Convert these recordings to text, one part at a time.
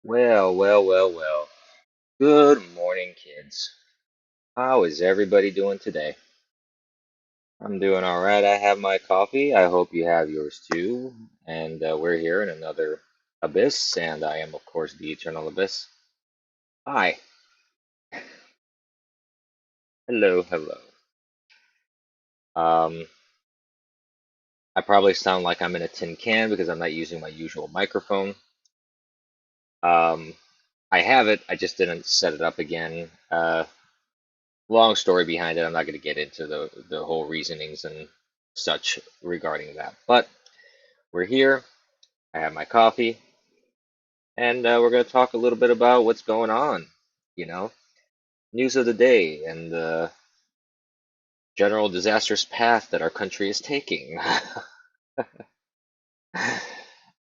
Well, well, well, well. Good morning, kids. How is everybody doing today? I'm doing all right. I have my coffee. I hope you have yours too. And we're here in another abyss, and I am, of course, the Eternal Abyss. Hi. Hello, hello. Um, I probably sound like I'm in a tin can because I'm not using my usual microphone. Um, I have it. I just didn't set it up again. Long story behind it. I'm not going to get into the whole reasonings and such regarding that. But we're here. I have my coffee, and we're going to talk a little bit about what's going on. You know, news of the day and the general disastrous path that our country is taking.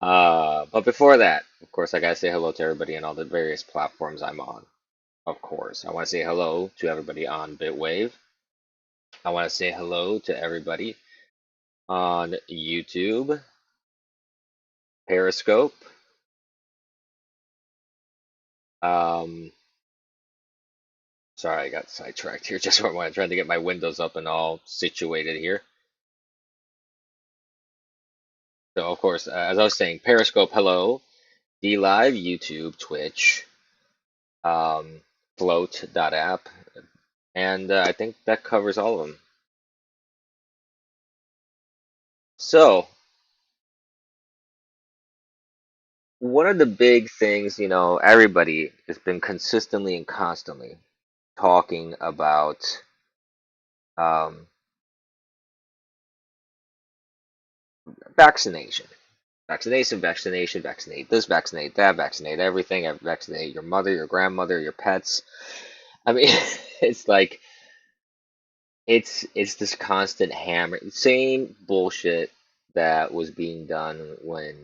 But before that, of course, I gotta say hello to everybody on all the various platforms I'm on. Of course, I want to say hello to everybody on Bitwave. I want to say hello to everybody on YouTube, Periscope. Um, Sorry, I got sidetracked here just when I'm trying to get my windows up and all situated here. So, of course, as I was saying, Periscope, hello, DLive, YouTube, Twitch, um, Float.app, and I think that covers all of them. So, one of the big things, everybody has been consistently and constantly talking about um, vaccination. Vaccination, vaccination, vaccinate this, vaccinate that, vaccinate everything, vaccinate your mother, your grandmother, your pets. I mean, it's like it's this constant hammer, same bullshit that was being done when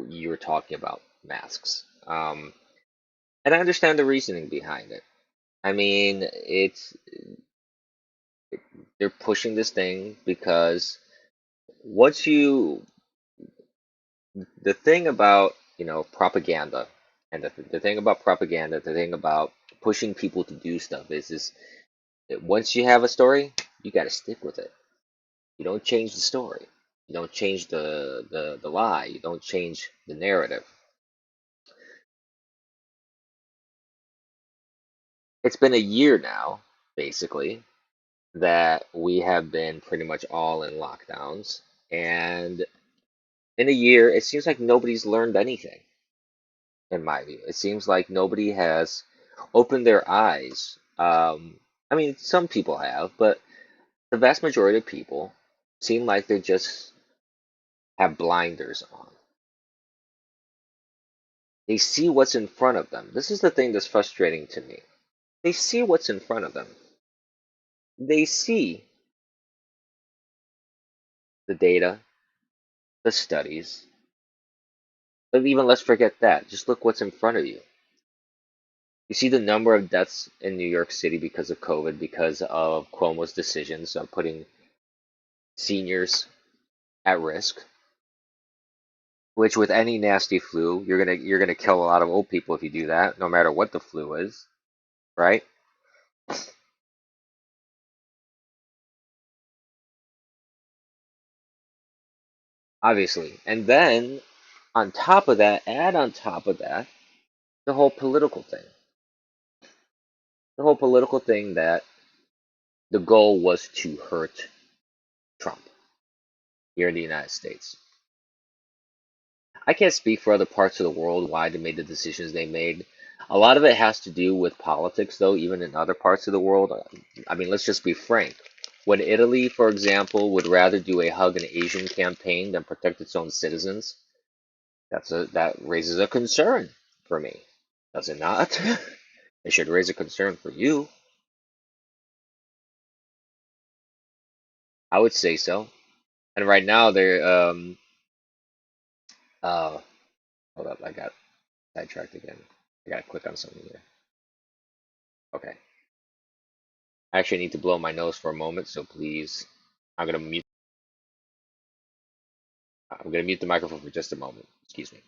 you were talking about masks. And I understand the reasoning behind it. I mean, they're pushing this thing because once you the thing about propaganda and the thing about propaganda, the thing about pushing people to do stuff is that once you have a story, you got to stick with it. You don't change the story. You don't change the lie. You don't change the narrative. It's been a year now, basically, that we have been pretty much all in lockdowns. And in a year, it seems like nobody's learned anything, in my view. It seems like nobody has opened their eyes. I mean, some people have, but the vast majority of people seem like they just have blinders on. They see what's in front of them. This is the thing that's frustrating to me. They see what's in front of them. They see the data, the studies, but even let's forget that. Just look what's in front of you. You see the number of deaths in New York City because of COVID, because of Cuomo's decisions of putting seniors at risk. Which, with any nasty flu, you're gonna kill a lot of old people if you do that, no matter what the flu is, right? Obviously. And then on top of that, add on top of that, the whole political thing. The whole political thing that the goal was to hurt Trump here in the United States. I can't speak for other parts of the world why they made the decisions they made. A lot of it has to do with politics, though, even in other parts of the world. I mean, let's just be frank. When Italy, for example, would rather do a hug an Asian campaign than protect its own citizens, that raises a concern for me. Does it not? It should raise a concern for you. I would say so. And right now they're uh hold up, I got sidetracked again. I gotta click on something here. Okay. I actually need to blow my nose for a moment, so please I'm gonna mute I'm gonna mute the microphone for just a moment. Excuse me.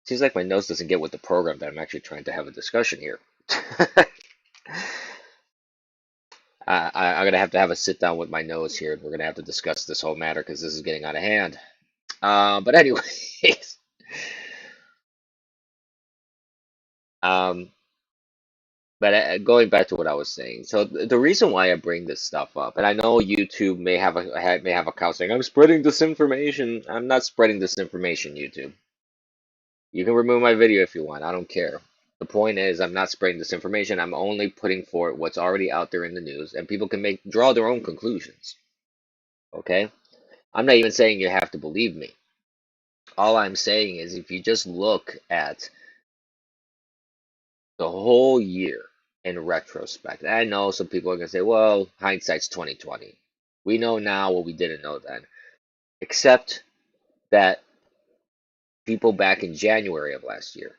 Seems like my nose doesn't get with the program that I'm actually trying to have a discussion here. I'm gonna have to have a sit down with my nose here, and we're gonna have to discuss this whole matter because this is getting out of hand. But anyways, um, going back to what I was saying, so the reason why I bring this stuff up, and I know YouTube may have a cow saying I'm spreading disinformation. I'm not spreading disinformation, YouTube. You can remove my video if you want. I don't care. The point is, I'm not spreading this information. I'm only putting forth what's already out there in the news, and people can draw their own conclusions. Okay? I'm not even saying you have to believe me. All I'm saying is, if you just look at the whole year in retrospect, I know some people are gonna say, "Well, hindsight's 2020. We know now what we didn't know then." Except that people back in January of last year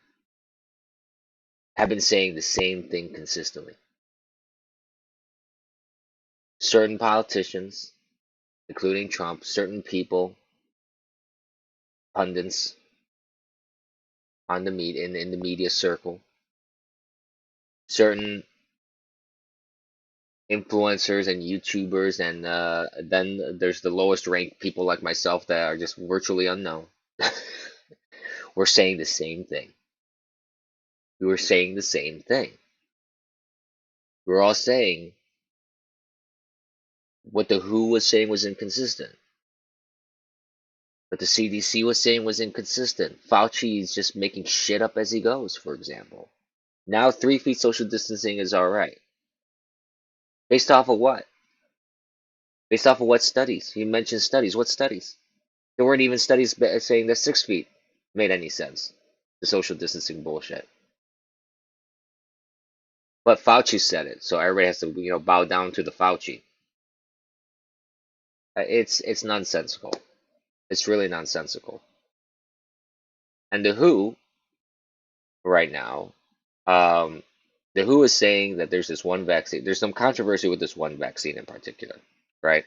have been saying the same thing consistently. Certain politicians, including Trump, certain people, pundits in the media circle, certain influencers and YouTubers, and then there's the lowest ranked people like myself that are just virtually unknown. We're saying the same thing. We were saying the same thing. We were all saying what the WHO was saying was inconsistent. What the CDC was saying was inconsistent. Fauci is just making shit up as he goes, for example. Now 3 feet social distancing is alright. Based off of what? Based off of what studies? You mentioned studies. What studies? There weren't even studies saying that 6 feet made any sense. The social distancing bullshit. But Fauci said it, so everybody has to, bow down to the Fauci. It's nonsensical. It's really nonsensical. And the WHO right now, um, the WHO is saying that there's this one vaccine. There's some controversy with this one vaccine in particular, right?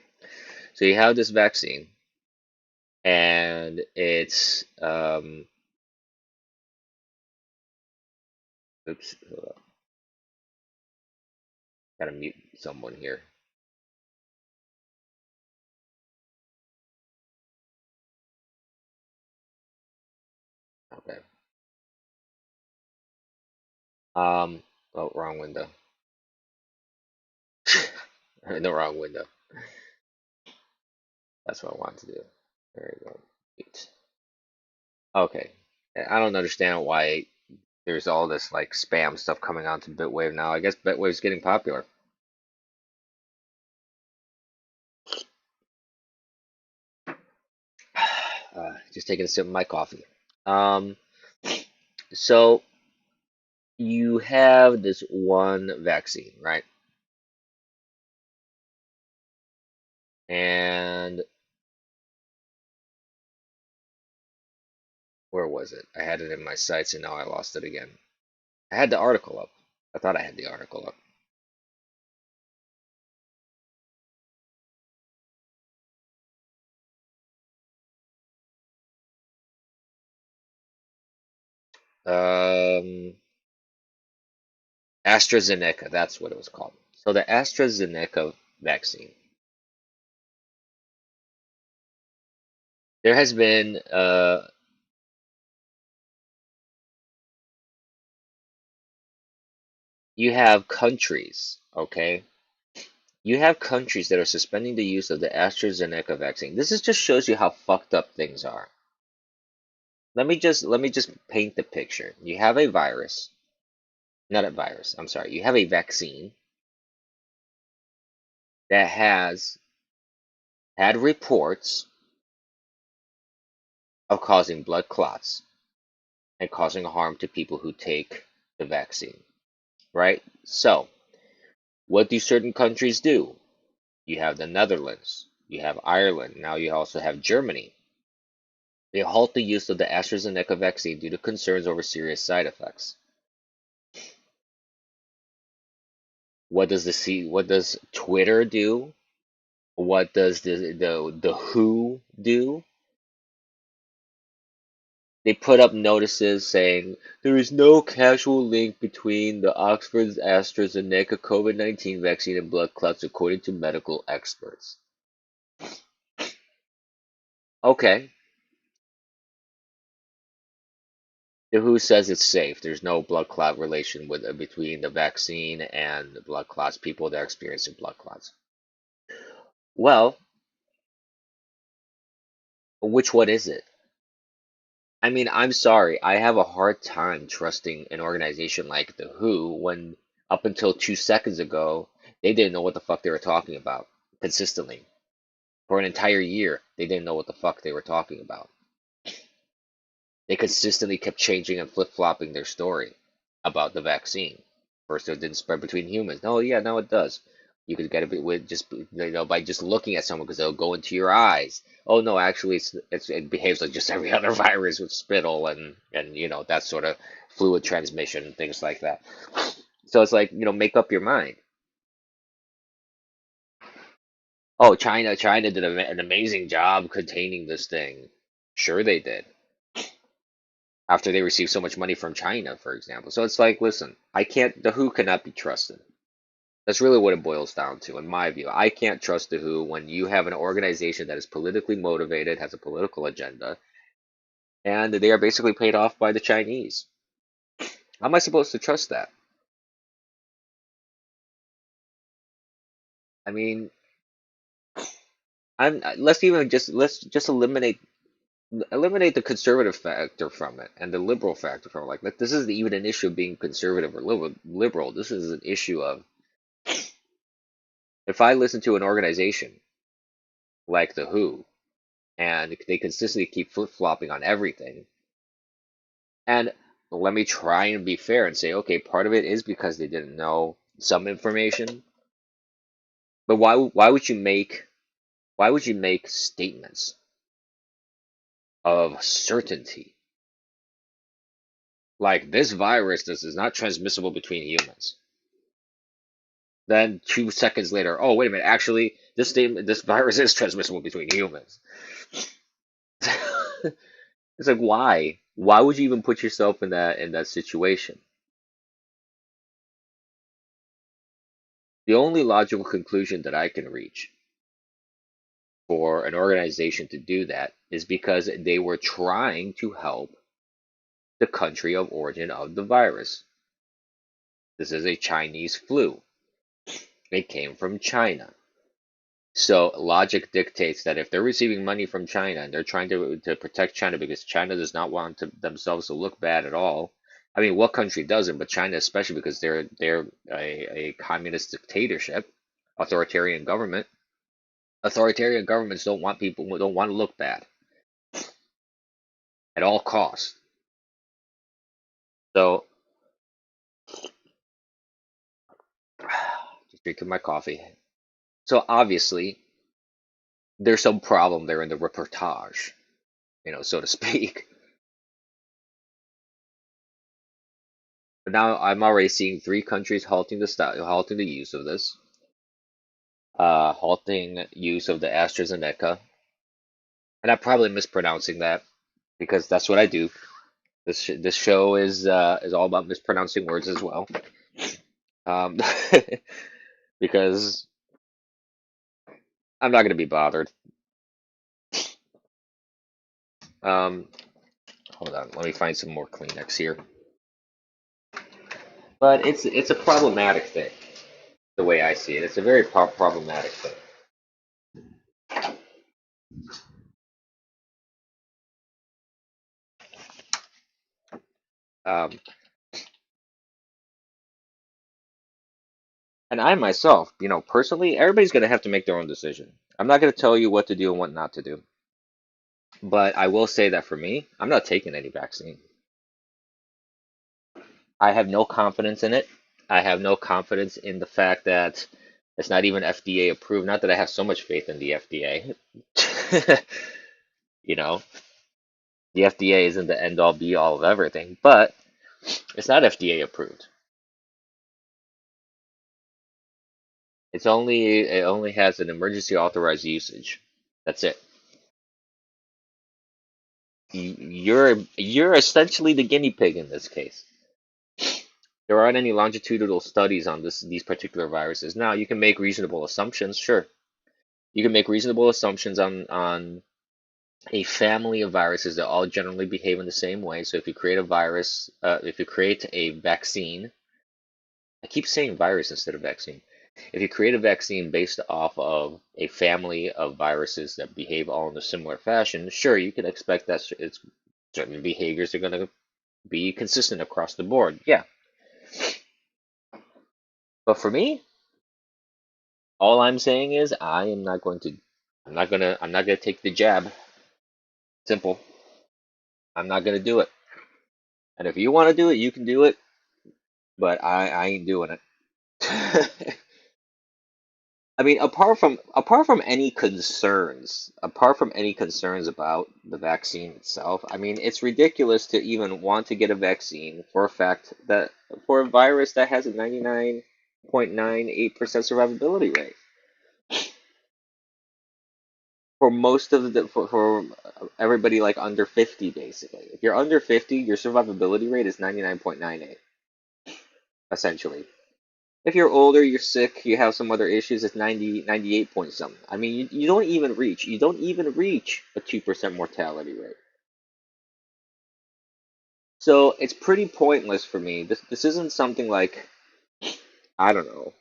So you have this vaccine, and it's oops, hold up. Gotta mute someone here. Okay. Oh, wrong window. In the wrong window. That's what I wanted to do. There we go. Mute. Okay. I don't understand why there's all this like spam stuff coming onto Bitwave now. I guess Bitwave's getting popular. Just taking a sip of my coffee. Um, so you have this one vaccine, right? And where was it? I had it in my sights and now I lost it again. I had the article up. I thought I had the article up. AstraZeneca, that's what it was called. So the AstraZeneca vaccine. There has been you have countries, okay? You have countries that are suspending the use of the AstraZeneca vaccine. This is just shows you how fucked up things are. Let me just paint the picture. You have a virus, not a virus. I'm sorry. You have a vaccine that has had reports of causing blood clots and causing harm to people who take the vaccine, right? So, what do certain countries do? You have the Netherlands, you have Ireland, now you also have Germany. They halt the use of the AstraZeneca vaccine due to concerns over serious side effects. What does Twitter do? What does the WHO do? They put up notices saying there is no causal link between the Oxford's AstraZeneca COVID-19 vaccine and blood clots, according to medical experts. Okay, the WHO says it's safe. There's no blood clot relation between the vaccine and the blood clots, people that are experiencing blood clots. Well, which one is it? I mean, I'm sorry. I have a hard time trusting an organization like the WHO when up until 2 seconds ago, they didn't know what the fuck they were talking about consistently. For an entire year, they didn't know what the fuck they were talking about. They consistently kept changing and flip-flopping their story about the vaccine. First, it didn't spread between humans. No, yeah, now it does. You could get it with just by just looking at someone because they'll go into your eyes. Oh no, actually, it behaves like just every other virus with spittle and that sort of fluid transmission and things like that. So it's like make up your mind. Oh, China did an amazing job containing this thing. Sure, they did. After they received so much money from China, for example. So it's like, listen, the WHO cannot be trusted. That's really what it boils down to, in my view. I can't trust the WHO when you have an organization that is politically motivated, has a political agenda, and they are basically paid off by the Chinese. How am I supposed to trust that? I mean, let's just eliminate the conservative factor from it and the liberal factor from it. Like this isn't even an issue of being conservative or liberal. This is an issue of if I listen to an organization like the WHO and they consistently keep flip-flopping on everything. And let me try and be fair and say, okay, part of it is because they didn't know some information. But why would you make statements of certainty like this virus this is not transmissible between humans? Then 2 seconds later, oh wait a minute, actually this virus is transmissible between humans. It's like why? Why would you even put yourself in that situation? The only logical conclusion that I can reach for an organization to do that is because they were trying to help the country of origin of the virus. This is a Chinese flu. It came from China. So logic dictates that if they're receiving money from China and they're trying to protect China because China does not want themselves to look bad at all. I mean, what country doesn't? But China especially because they're a communist dictatorship, authoritarian government. Authoritarian governments don't want to look bad at all costs. So just drinking my coffee. So obviously there's some problem there in the reportage, so to speak. But now I'm already seeing three countries halting the use of this, halting use of the AstraZeneca, and I'm probably mispronouncing that because that's what I do. This show is all about mispronouncing words as well. Um, because I'm not going to be bothered. Um, Hold on, let me find some more Kleenex here. But it's a problematic thing, the way I see it. It's a very problematic thing. Um, and I myself, personally, everybody's going to have to make their own decision. I'm not going to tell you what to do and what not to do. But I will say that for me, I'm not taking any vaccine. I have no confidence in it. I have no confidence in the fact that it's not even FDA approved. Not that I have so much faith in the FDA. You know, the FDA isn't the end all be all of everything, but it's not FDA approved. It only has an emergency authorized usage. That's it. You're essentially the guinea pig in this case. There aren't any longitudinal studies on these particular viruses. Now, you can make reasonable assumptions, sure. You can make reasonable assumptions on a family of viruses that all generally behave in the same way. So if you create a virus, if you create a vaccine, I keep saying virus instead of vaccine. If you create a vaccine based off of a family of viruses that behave all in a similar fashion, sure, you can expect that it's certain behaviors are going to be consistent across the board. Yeah. But for me, all I'm saying is I'm not gonna take the jab. Simple. I'm not gonna do it. And if you want to do it, you can do it, but I ain't doing it. I mean, apart from any concerns about the vaccine itself, I mean, it's ridiculous to even want to get a vaccine for a fact that for a virus that has a 99.98% survivability rate for most of for everybody like under 50 basically. If you're under 50, your survivability rate is 99.98 essentially. If you're older, you're sick, you have some other issues, it's 98 point something. I mean, you don't even reach a 2% mortality rate. So it's pretty pointless for me. This isn't something like, I don't know,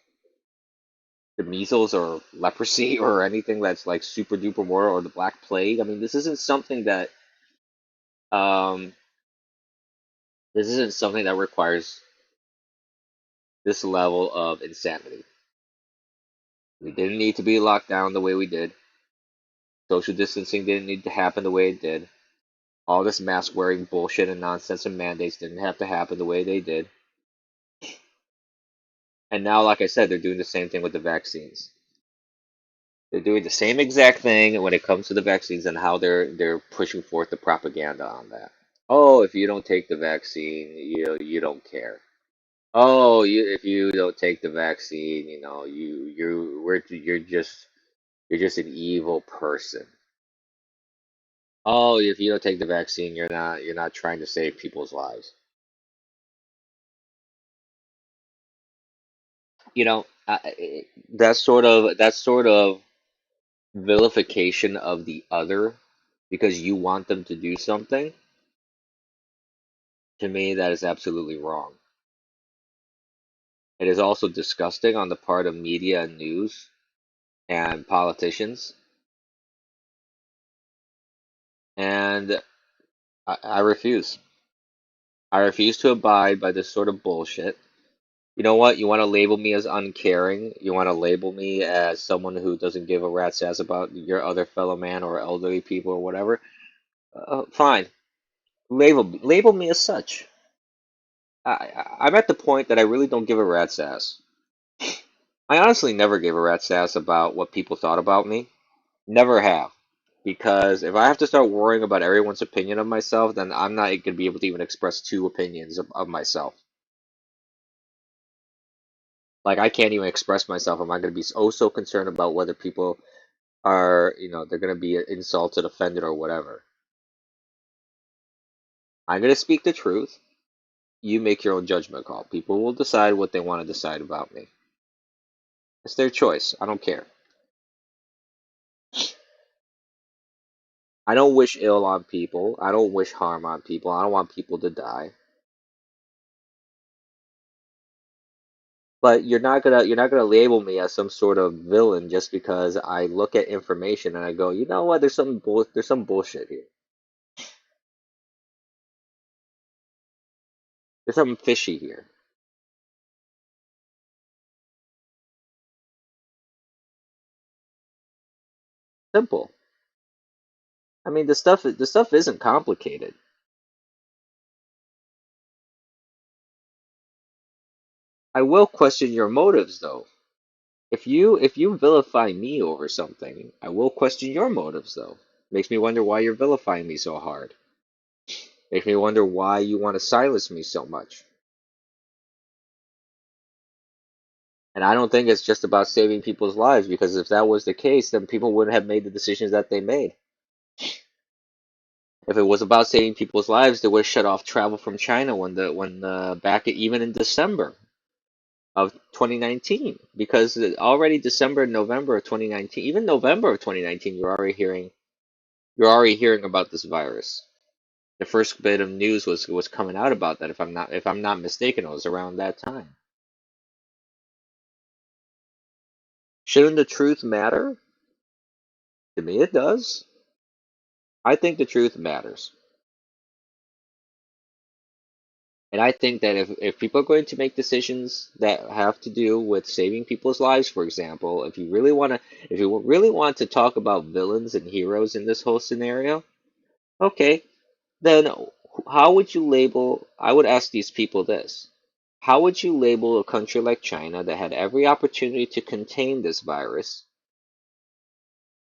the measles or leprosy or anything that's like super duper war or the Black Plague. I mean, um this isn't something that requires this level of insanity. We didn't need to be locked down the way we did. Social distancing didn't need to happen the way it did. All this mask wearing bullshit and nonsense and mandates didn't have to happen the way they did. And now, like I said, they're doing the same thing with the vaccines. They're doing the same exact thing when it comes to the vaccines and how they're pushing forth the propaganda on that. Oh, if you don't take the vaccine, you don't care. Oh, if you don't take the vaccine, you're just an evil person. Oh, if you don't take the vaccine, you're not trying to save people's lives. That sort of vilification of the other because you want them to do something, to me, that is absolutely wrong. It is also disgusting on the part of media and news and politicians, and I refuse. I refuse to abide by this sort of bullshit. You know what? You want to label me as uncaring? You want to label me as someone who doesn't give a rat's ass about your other fellow man or elderly people or whatever? Fine. Label me as such. I'm at the point that I really don't give a rat's ass. I honestly never gave a rat's ass about what people thought about me. Never have. Because if I have to start worrying about everyone's opinion of myself, then I'm not going to be able to even express two opinions of myself. Like, I can't even express myself. Am I going to be so concerned about whether people they're going to be insulted, offended, or whatever? I'm going to speak the truth. You make your own judgment call. People will decide what they want to decide about me. It's their choice. I don't care. I don't wish ill on people. I don't wish harm on people. I don't want people to die. But you're not gonna label me as some sort of villain just because I look at information and I go, you know what? There's some bullshit here. There's something fishy here. Simple. I mean, the stuff isn't complicated. I will question your motives though. If you vilify me over something, I will question your motives though. Makes me wonder why you're vilifying me so hard. Makes me wonder why you want to silence me so much. And I don't think it's just about saving people's lives, because if that was the case, then people wouldn't have made the decisions that they made. If it was about saving people's lives, they would have shut off travel from China back even in December of 2019, because already December and November of 2019, even November of 2019, you're already hearing about this virus. The first bit of news was coming out about that. If I'm not mistaken, it was around that time. Shouldn't the truth matter? To me, it does. I think the truth matters. And I think that if people are going to make decisions that have to do with saving people's lives, for example, if you really want to talk about villains and heroes in this whole scenario, okay, then how would you label, I would ask these people this. How would you label a country like China that had every opportunity to contain this virus?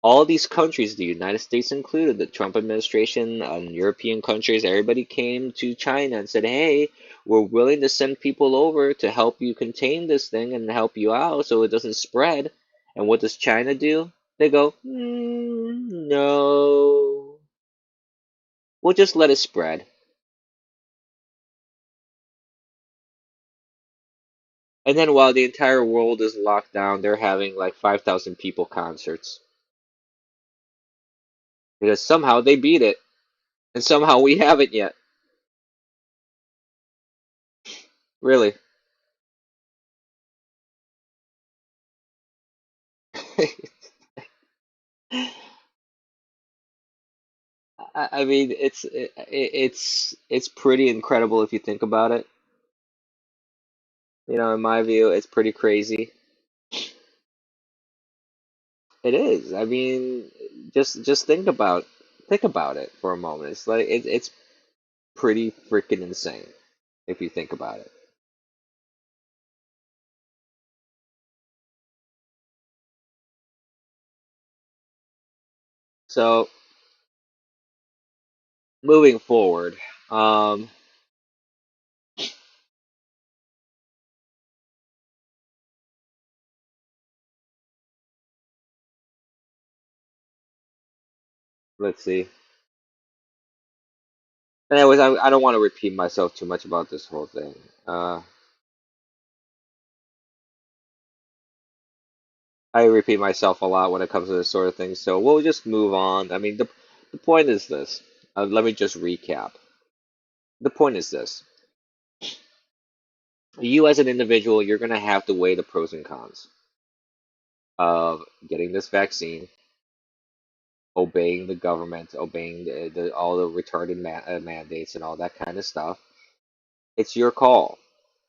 All these countries, the United States included, the Trump administration, European countries, everybody came to China and said, hey, we're willing to send people over to help you contain this thing and help you out so it doesn't spread. And what does China do? They go, no, we'll just let it spread. And then while the entire world is locked down, they're having like 5,000 people concerts because somehow they beat it and somehow we haven't yet. Really. I mean, it's pretty incredible if you think about it. In my view, it's pretty crazy. It is. I mean, just think about it for a moment. It's like it's pretty freaking insane if you think about it. So moving forward, um, let's see. Anyways, I don't want to repeat myself too much about this whole thing. I repeat myself a lot when it comes to this sort of thing, so we'll just move on. I mean, the point is this. Let me just recap. The point is this. You as an individual, you're going to have to weigh the pros and cons of getting this vaccine, obeying the government, obeying all the retarded mandates and all that kind of stuff. It's your call.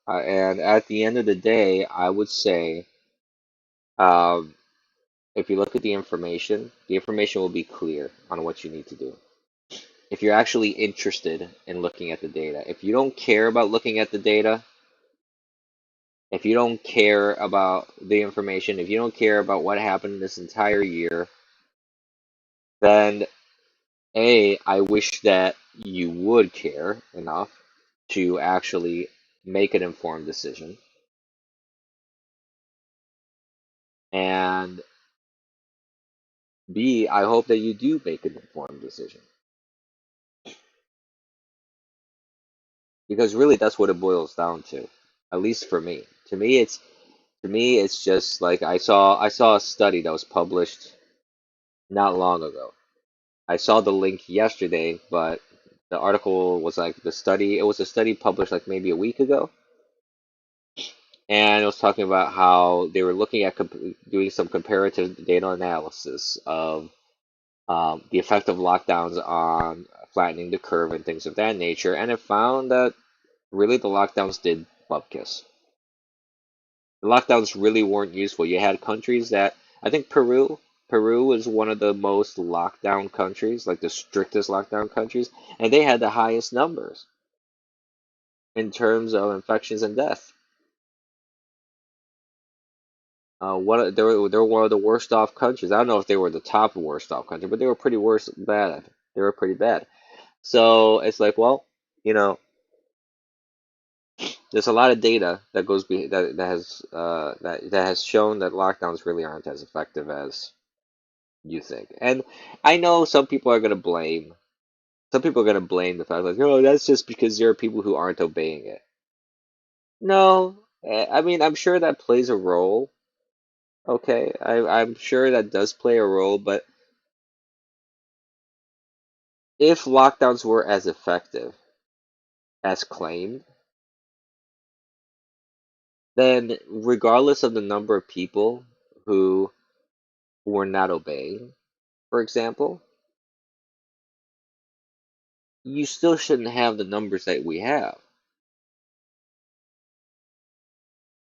And at the end of the day, I would say, um, if you look at the information will be clear on what you need to do. If you're actually interested in looking at the data, if you don't care about looking at the data, if you don't care about the information, if you don't care about what happened this entire year, then I wish that you would care enough to actually make an informed decision. And B, I hope that you do make an informed decision. Because really that's what it boils down to. At least for me. To me it's just like I saw a study that was published not long ago. I saw the link yesterday, but the article was like it was a study published like maybe a week ago, and it was talking about how they were looking at doing some comparative data analysis of the effect of lockdowns on flattening the curve and things of that nature, and it found that really the lockdowns did bupkis. The lockdowns really weren't useful. You had countries that I think Peru was one of the most lockdown countries, like the strictest lockdown countries, and they had the highest numbers in terms of infections and death. They were one of the worst off countries. I don't know if they were the top worst off country, but they were pretty worse bad. They were pretty bad. So it's like, well, you know, there's a lot of data that has shown that lockdowns really aren't as effective as you think. And I know some people are gonna blame. Some people are going to blame the fact, like, oh, that's just because there are people who aren't obeying it. No, I mean, I'm sure that plays a role. Okay, I'm sure that does play a role, but if lockdowns were as effective as claimed, then regardless of the number of people who were not obeying, for example, you still shouldn't have the numbers that we have.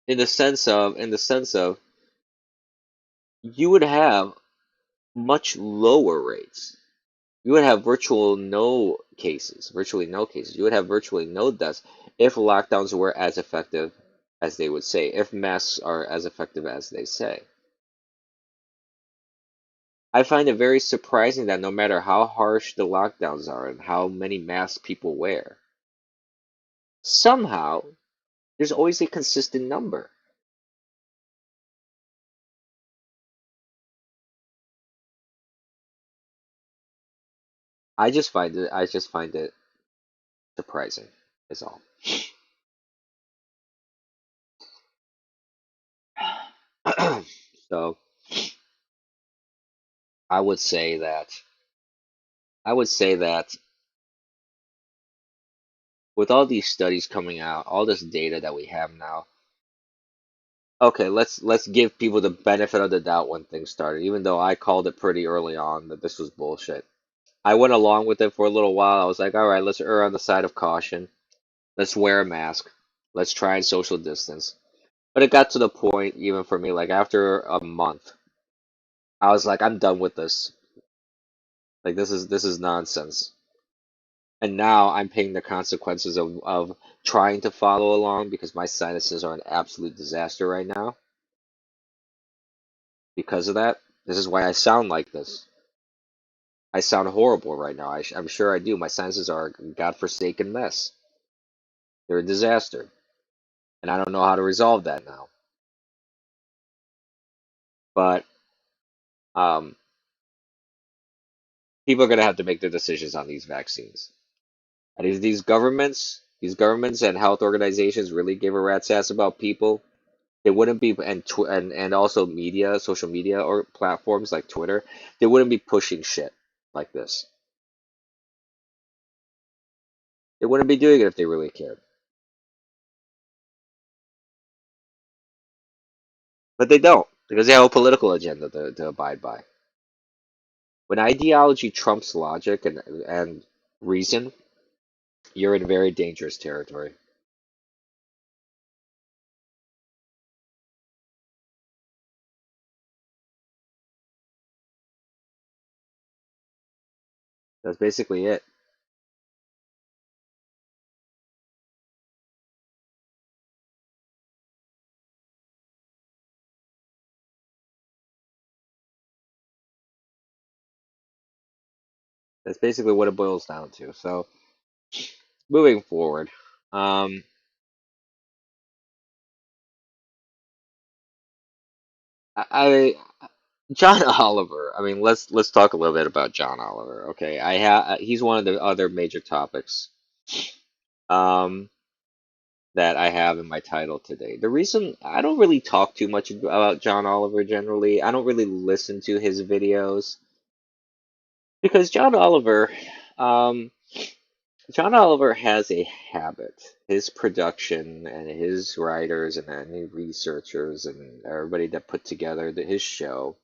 In the sense of you would have much lower rates. You would have virtually no cases. You would have virtually no deaths if lockdowns were as effective as they would say, if masks are as effective as they say. I find it very surprising that no matter how harsh the lockdowns are and how many masks people wear, somehow there's always a consistent number. I just find it surprising, is all. So I would say that I would say that with all these studies coming out, all this data that we have now, okay, let's give people the benefit of the doubt when things started, even though I called it pretty early on that this was bullshit. I went along with it for a little while. I was like, all right, let's err on the side of caution. Let's wear a mask. Let's try and social distance. But it got to the point, even for me, like after a month, I was like, I'm done with this. Like this is nonsense. And now I'm paying the consequences of trying to follow along because my sinuses are an absolute disaster right now. Because of that, this is why I sound like this. I sound horrible right now. I'm sure I do. My sinuses are a godforsaken mess. They're a disaster. And I don't know how to resolve that now. But um, people are going to have to make their decisions on these vaccines. And if these governments and health organizations really give a rat's ass about people, they wouldn't be and also media, social media or platforms like Twitter, they wouldn't be pushing shit like this. They wouldn't be doing it if they really cared. But they don't, because they have a political agenda to abide by. When ideology trumps logic and reason, you're in very dangerous territory. That's basically it. That's basically what it boils down to. So, moving forward, um, I John Oliver. I mean, let's talk a little bit about John Oliver. Okay, he's one of the other major topics um that I have in my title today. The reason I don't really talk too much about John Oliver generally, I don't really listen to his videos because um, John Oliver has a habit. His production and his writers and any researchers and everybody that put together his show,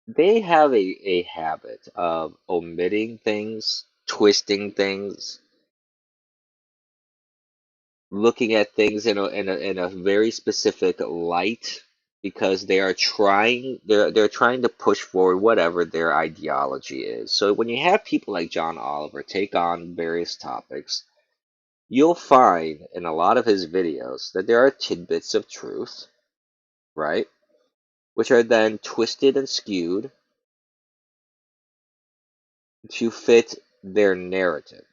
they have a habit of omitting things, twisting things, looking at things in a very specific light because they're trying to push forward whatever their ideology is. So when you have people like John Oliver take on various topics, you'll find in a lot of his videos that there are tidbits of truth, right? Which are then twisted and skewed to fit their narrative.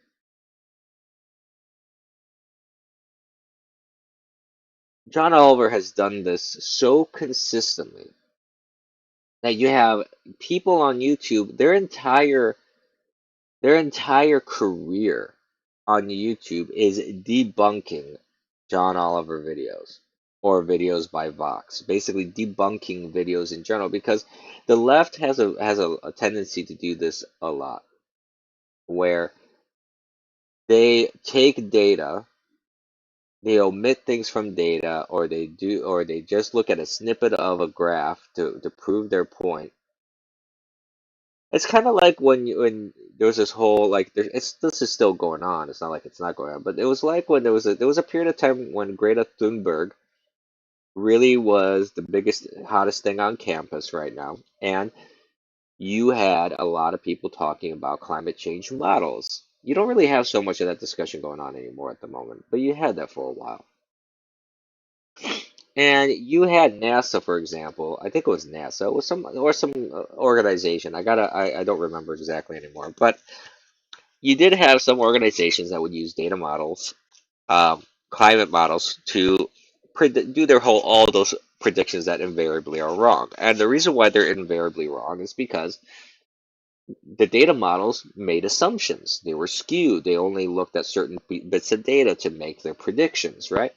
John Oliver has done this so consistently that you have people on YouTube, their entire career on YouTube is debunking John Oliver videos or videos by Vox, basically debunking videos in general, because the left has a tendency to do this a lot, where they take data, they omit things from data, or they just look at a snippet of a graph to prove their point. It's kind of like when there was this whole like this is still going on. It's not like it's not going on, but it was like when there was a period of time when Greta Thunberg really was the biggest, hottest thing on campus right now, and you had a lot of people talking about climate change models. You don't really have so much of that discussion going on anymore at the moment, but you had that for a while. And you had NASA, for example. I think it was NASA. It was some organization. I don't remember exactly anymore, but you did have some organizations that would use data models, climate models, to do their whole all those predictions that invariably are wrong. And the reason why they're invariably wrong is because the data models made assumptions. They were skewed. They only looked at certain bits of data to make their predictions, right?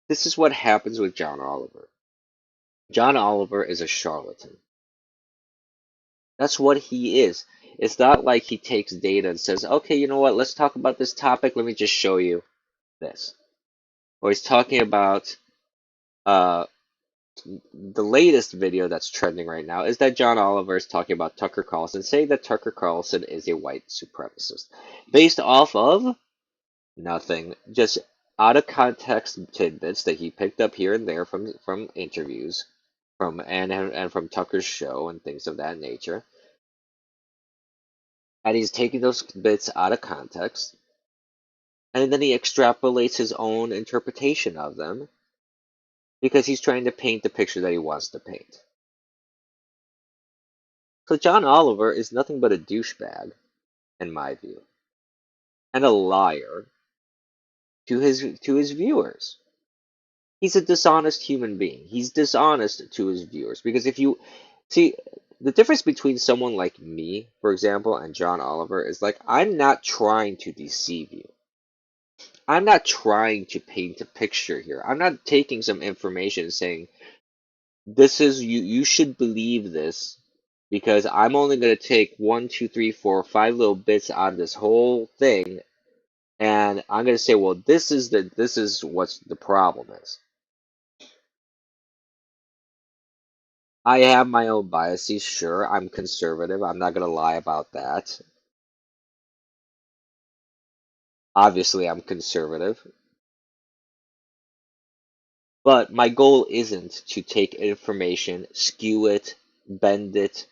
This is what happens with John Oliver. John Oliver is a charlatan. That's what he is. It's not like he takes data and says, okay, you know what, let's talk about this topic. Let me just show you this. Or he's talking about uh, the latest video that's trending right now is that John Oliver is talking about Tucker Carlson, saying that Tucker Carlson is a white supremacist. Based off of nothing, just out of context tidbits that he picked up here and there from interviews, and from Tucker's show and things of that nature. And he's taking those bits out of context, and then he extrapolates his own interpretation of them because he's trying to paint the picture that he wants to paint. So John Oliver is nothing but a douchebag, in my view, and a liar to his viewers. He's a dishonest human being. He's dishonest to his viewers because if you see the difference between someone like me, for example, and John Oliver is like I'm not trying to deceive you. I'm not trying to paint a picture here. I'm not taking some information and saying this is you should believe this because I'm only going to take one, two, three, four, five little bits out of this whole thing, and I'm going to say, well, this is what the problem is. I have my own biases, sure. I'm conservative. I'm not going to lie about that. Obviously, I'm conservative. But my goal isn't to take information, skew it, bend it,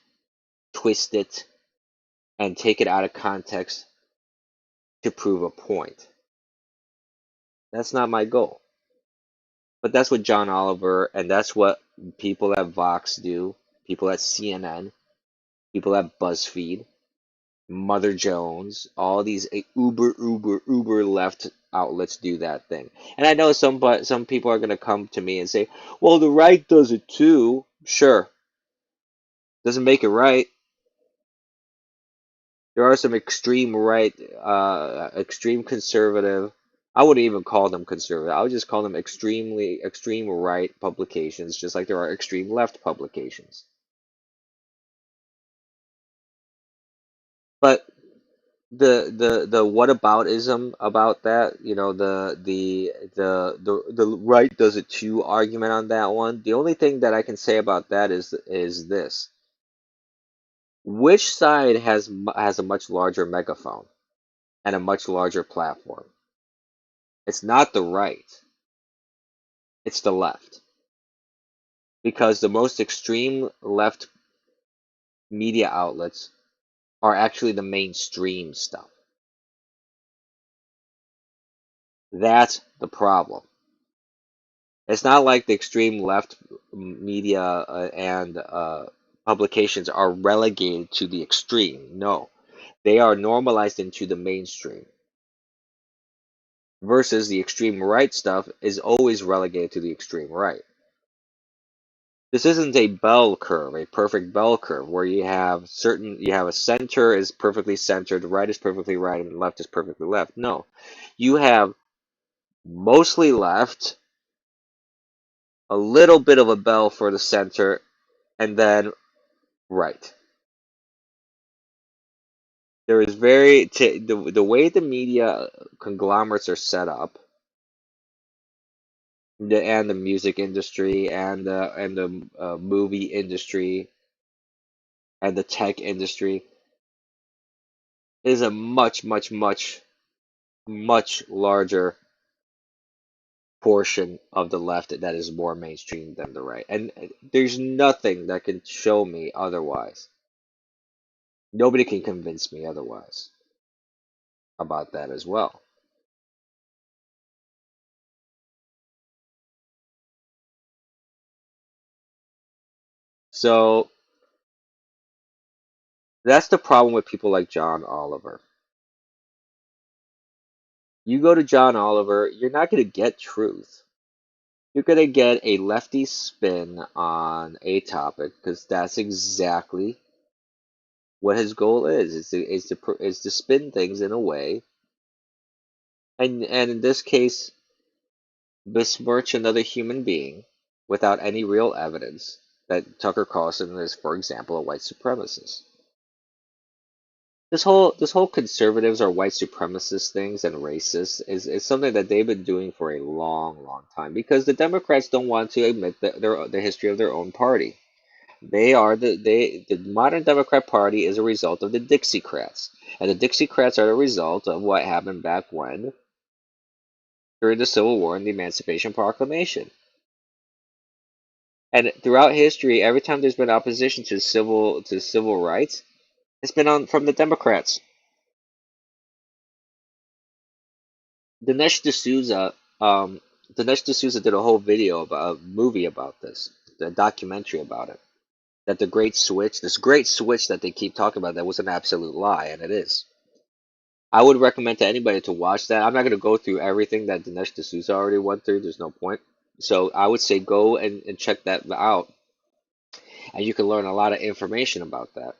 twist it, and take it out of context to prove a point. That's not my goal. But that's what John Oliver and that's what people at Vox do, people at CNN, people at BuzzFeed, Mother Jones, all these uber left outlets do that thing. And I know some people are going to come to me and say, "Well, the right does it too." Sure, doesn't make it right. There are some extreme right, extreme conservative. I wouldn't even call them conservative. I would just call them extreme right publications, just like there are extreme left publications. But the whataboutism about that, the right does it too argument on that one. The only thing that I can say about that is this: which side has a much larger megaphone and a much larger platform? It's not the right, it's the left. Because the most extreme left media outlets are actually the mainstream stuff. That's the problem. It's not like the extreme left media and publications are relegated to the extreme. No, they are normalized into the mainstream. Versus, the extreme right stuff is always relegated to the extreme right. This isn't a bell curve, a perfect bell curve where you have a center is perfectly centered, right is perfectly right, and left is perfectly left. No. You have mostly left, a little bit of a bell for the center, and then right. There is the way the media conglomerates are set up, and the music industry and the movie industry and the tech industry is a much larger portion of the left that is more mainstream than the right. And there's nothing that can show me otherwise. Nobody can convince me otherwise about that as well. So that's the problem with people like John Oliver. You go to John Oliver, you're not going to get truth. You're going to get a lefty spin on a topic because that's exactly what his goal is to spin things in a way, and in this case, besmirch another human being without any real evidence that Tucker Carlson is, for example, a white supremacist. This whole conservatives are white supremacist things and racist is something that they've been doing for a long time because the Democrats don't want to admit the history of their own party. The modern Democrat Party is a result of the Dixiecrats, and the Dixiecrats are the result of what happened back when during the Civil War and the Emancipation Proclamation. And throughout history, every time there's been opposition to civil rights, it's been on from the Democrats. Dinesh D'Souza, Dinesh D'Souza did a whole video about a movie about this, a documentary about it. That the Great Switch, this Great Switch that they keep talking about, that was an absolute lie, and it is. I would recommend to anybody to watch that. I'm not going to go through everything that Dinesh D'Souza already went through. There's no point. So I would say go and check that out, and you can learn a lot of information about that.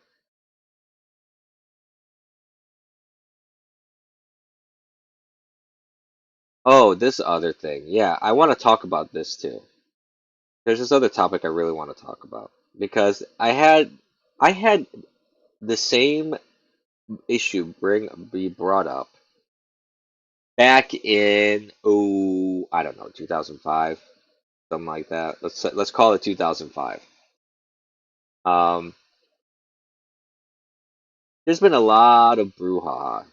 Oh, this other thing. Yeah, I want to talk about this too. There's this other topic I really want to talk about because I had the same issue be brought up back in, oh, I don't know, 2005, something like that. Let's call it 2005. Um, there's been a lot of brouhaha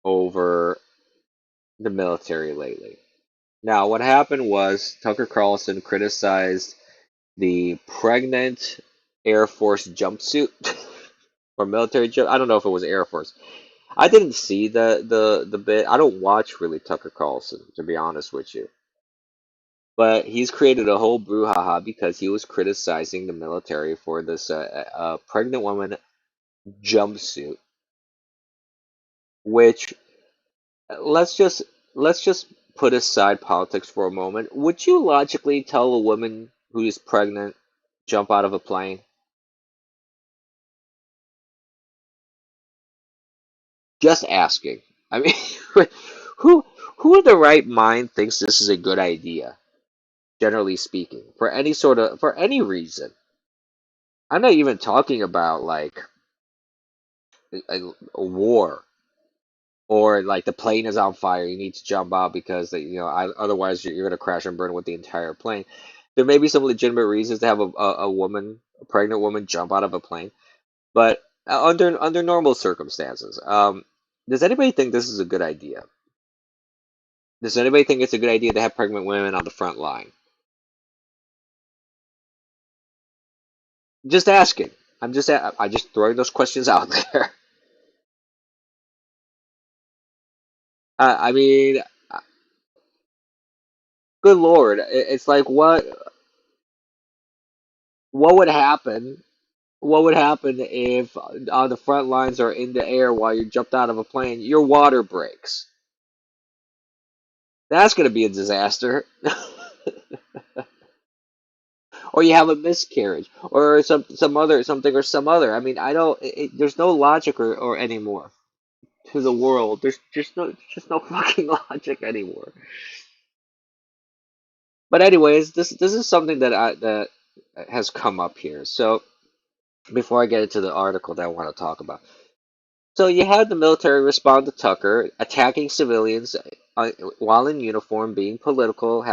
over the military lately. Now, what happened was Tucker Carlson criticized the pregnant Air Force jumpsuit or military jump. I don't know if it was Air Force. I didn't see the bit. I don't watch really Tucker Carlson, to be honest with you. But he's created a whole brouhaha because he was criticizing the military for this pregnant woman jumpsuit, which let's just let's just put aside politics for a moment. Would you logically tell a woman who is pregnant jump out of a plane? Just asking. I mean, who who in the right mind thinks this is a good idea, generally speaking, for any reason? I'm not even talking about like a war or like the plane is on fire, you need to jump out because otherwise you're gonna crash and burn with the entire plane. There may be some legitimate reasons to have a pregnant woman, jump out of a plane, but under normal circumstances, does anybody think this is a good idea? Does anybody think it's a good idea to have pregnant women on the front line? Just asking. I just throwing those questions out there. I mean, good Lord, it's like what would happen? What would happen if on the front lines are in the air while you jumped out of a plane, your water breaks? That's going to be a disaster. or you have a miscarriage, or some other something or some other. I mean, I don't. There's no logic or anymore to the world. There's just no fucking logic anymore. But anyways, this is something that has come up here. So before I get into the article that I want to talk about, so you had the military respond to Tucker attacking civilians while in uniform, being a political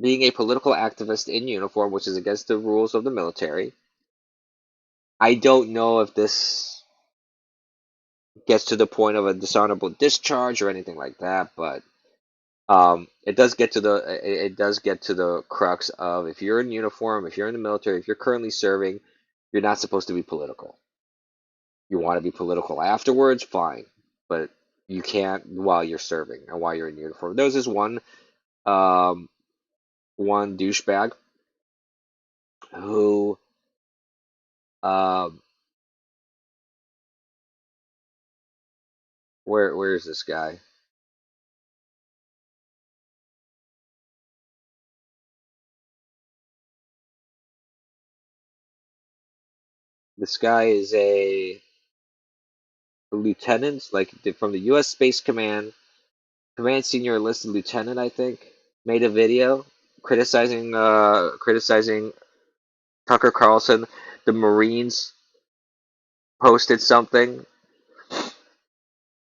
activist in uniform, which is against the rules of the military. I don't know if this gets to the point of a dishonorable discharge or anything like that, but it does get to the crux of if you're in uniform, if you're in the military, if you're currently serving, you're not supposed to be political. You want to be political afterwards, fine, but you can't while you're serving and while you're in uniform. There was this um, one douchebag who um, where is this guy? This guy is a lieutenant, like from the U.S. Space Command Senior Enlisted Lieutenant, I think, made a video criticizing Tucker Carlson. The Marines posted something,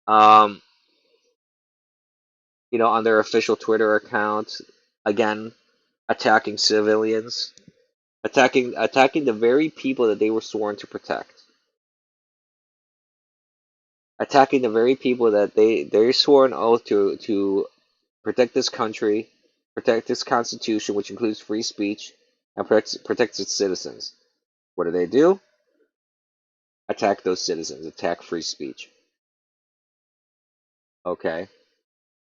um, on their official Twitter account, again attacking civilians, attacking the very people that they were sworn to protect, attacking the very people that they swore an oath to protect this country, protect this Constitution, which includes free speech, and protects its citizens. What do? Attack those citizens, attack free speech. Okay.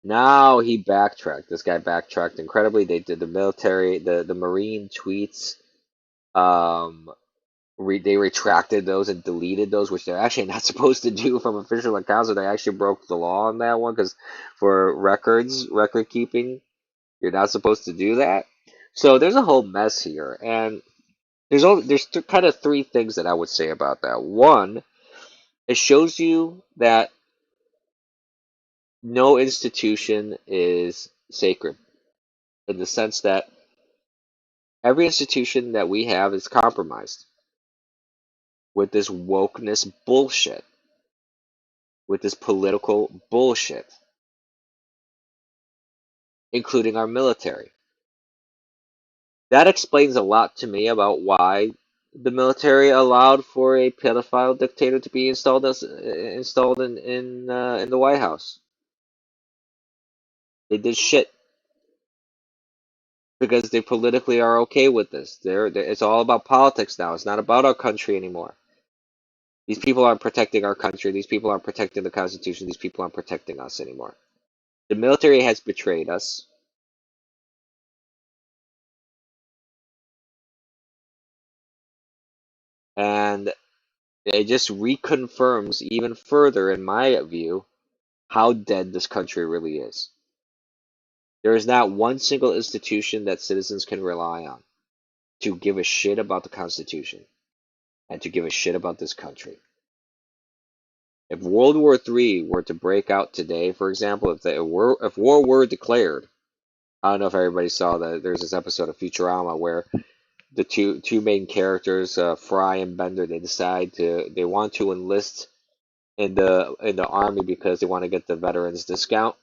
Now he backtracked. This guy backtracked incredibly. They did the military, the Marine tweets. Um, they retracted those and deleted those, which they're actually not supposed to do from official accounts. So they actually broke the law on that one because for record keeping, you're not supposed to do that. So there's a whole mess here, and there's kind of three things that I would say about that. One, it shows you that no institution is sacred in the sense that every institution that we have is compromised with this wokeness bullshit, with this political bullshit, including our military. That explains a lot to me about why the military allowed for a pedophile dictator to be installed in the White House. They did shit because they politically are okay with this. It's all about politics now. It's not about our country anymore. These people aren't protecting our country. These people aren't protecting the Constitution. These people aren't protecting us anymore. The military has betrayed us, and it just reconfirms even further, in my view, how dead this country really is. There is not one single institution that citizens can rely on to give a shit about the Constitution and to give a shit about this country. If World War III were to break out today, for example, if war were declared, I don't know if everybody saw that there's this episode of Futurama where the two main characters, Fry and Bender, they want to enlist in the army because they want to get the veterans discount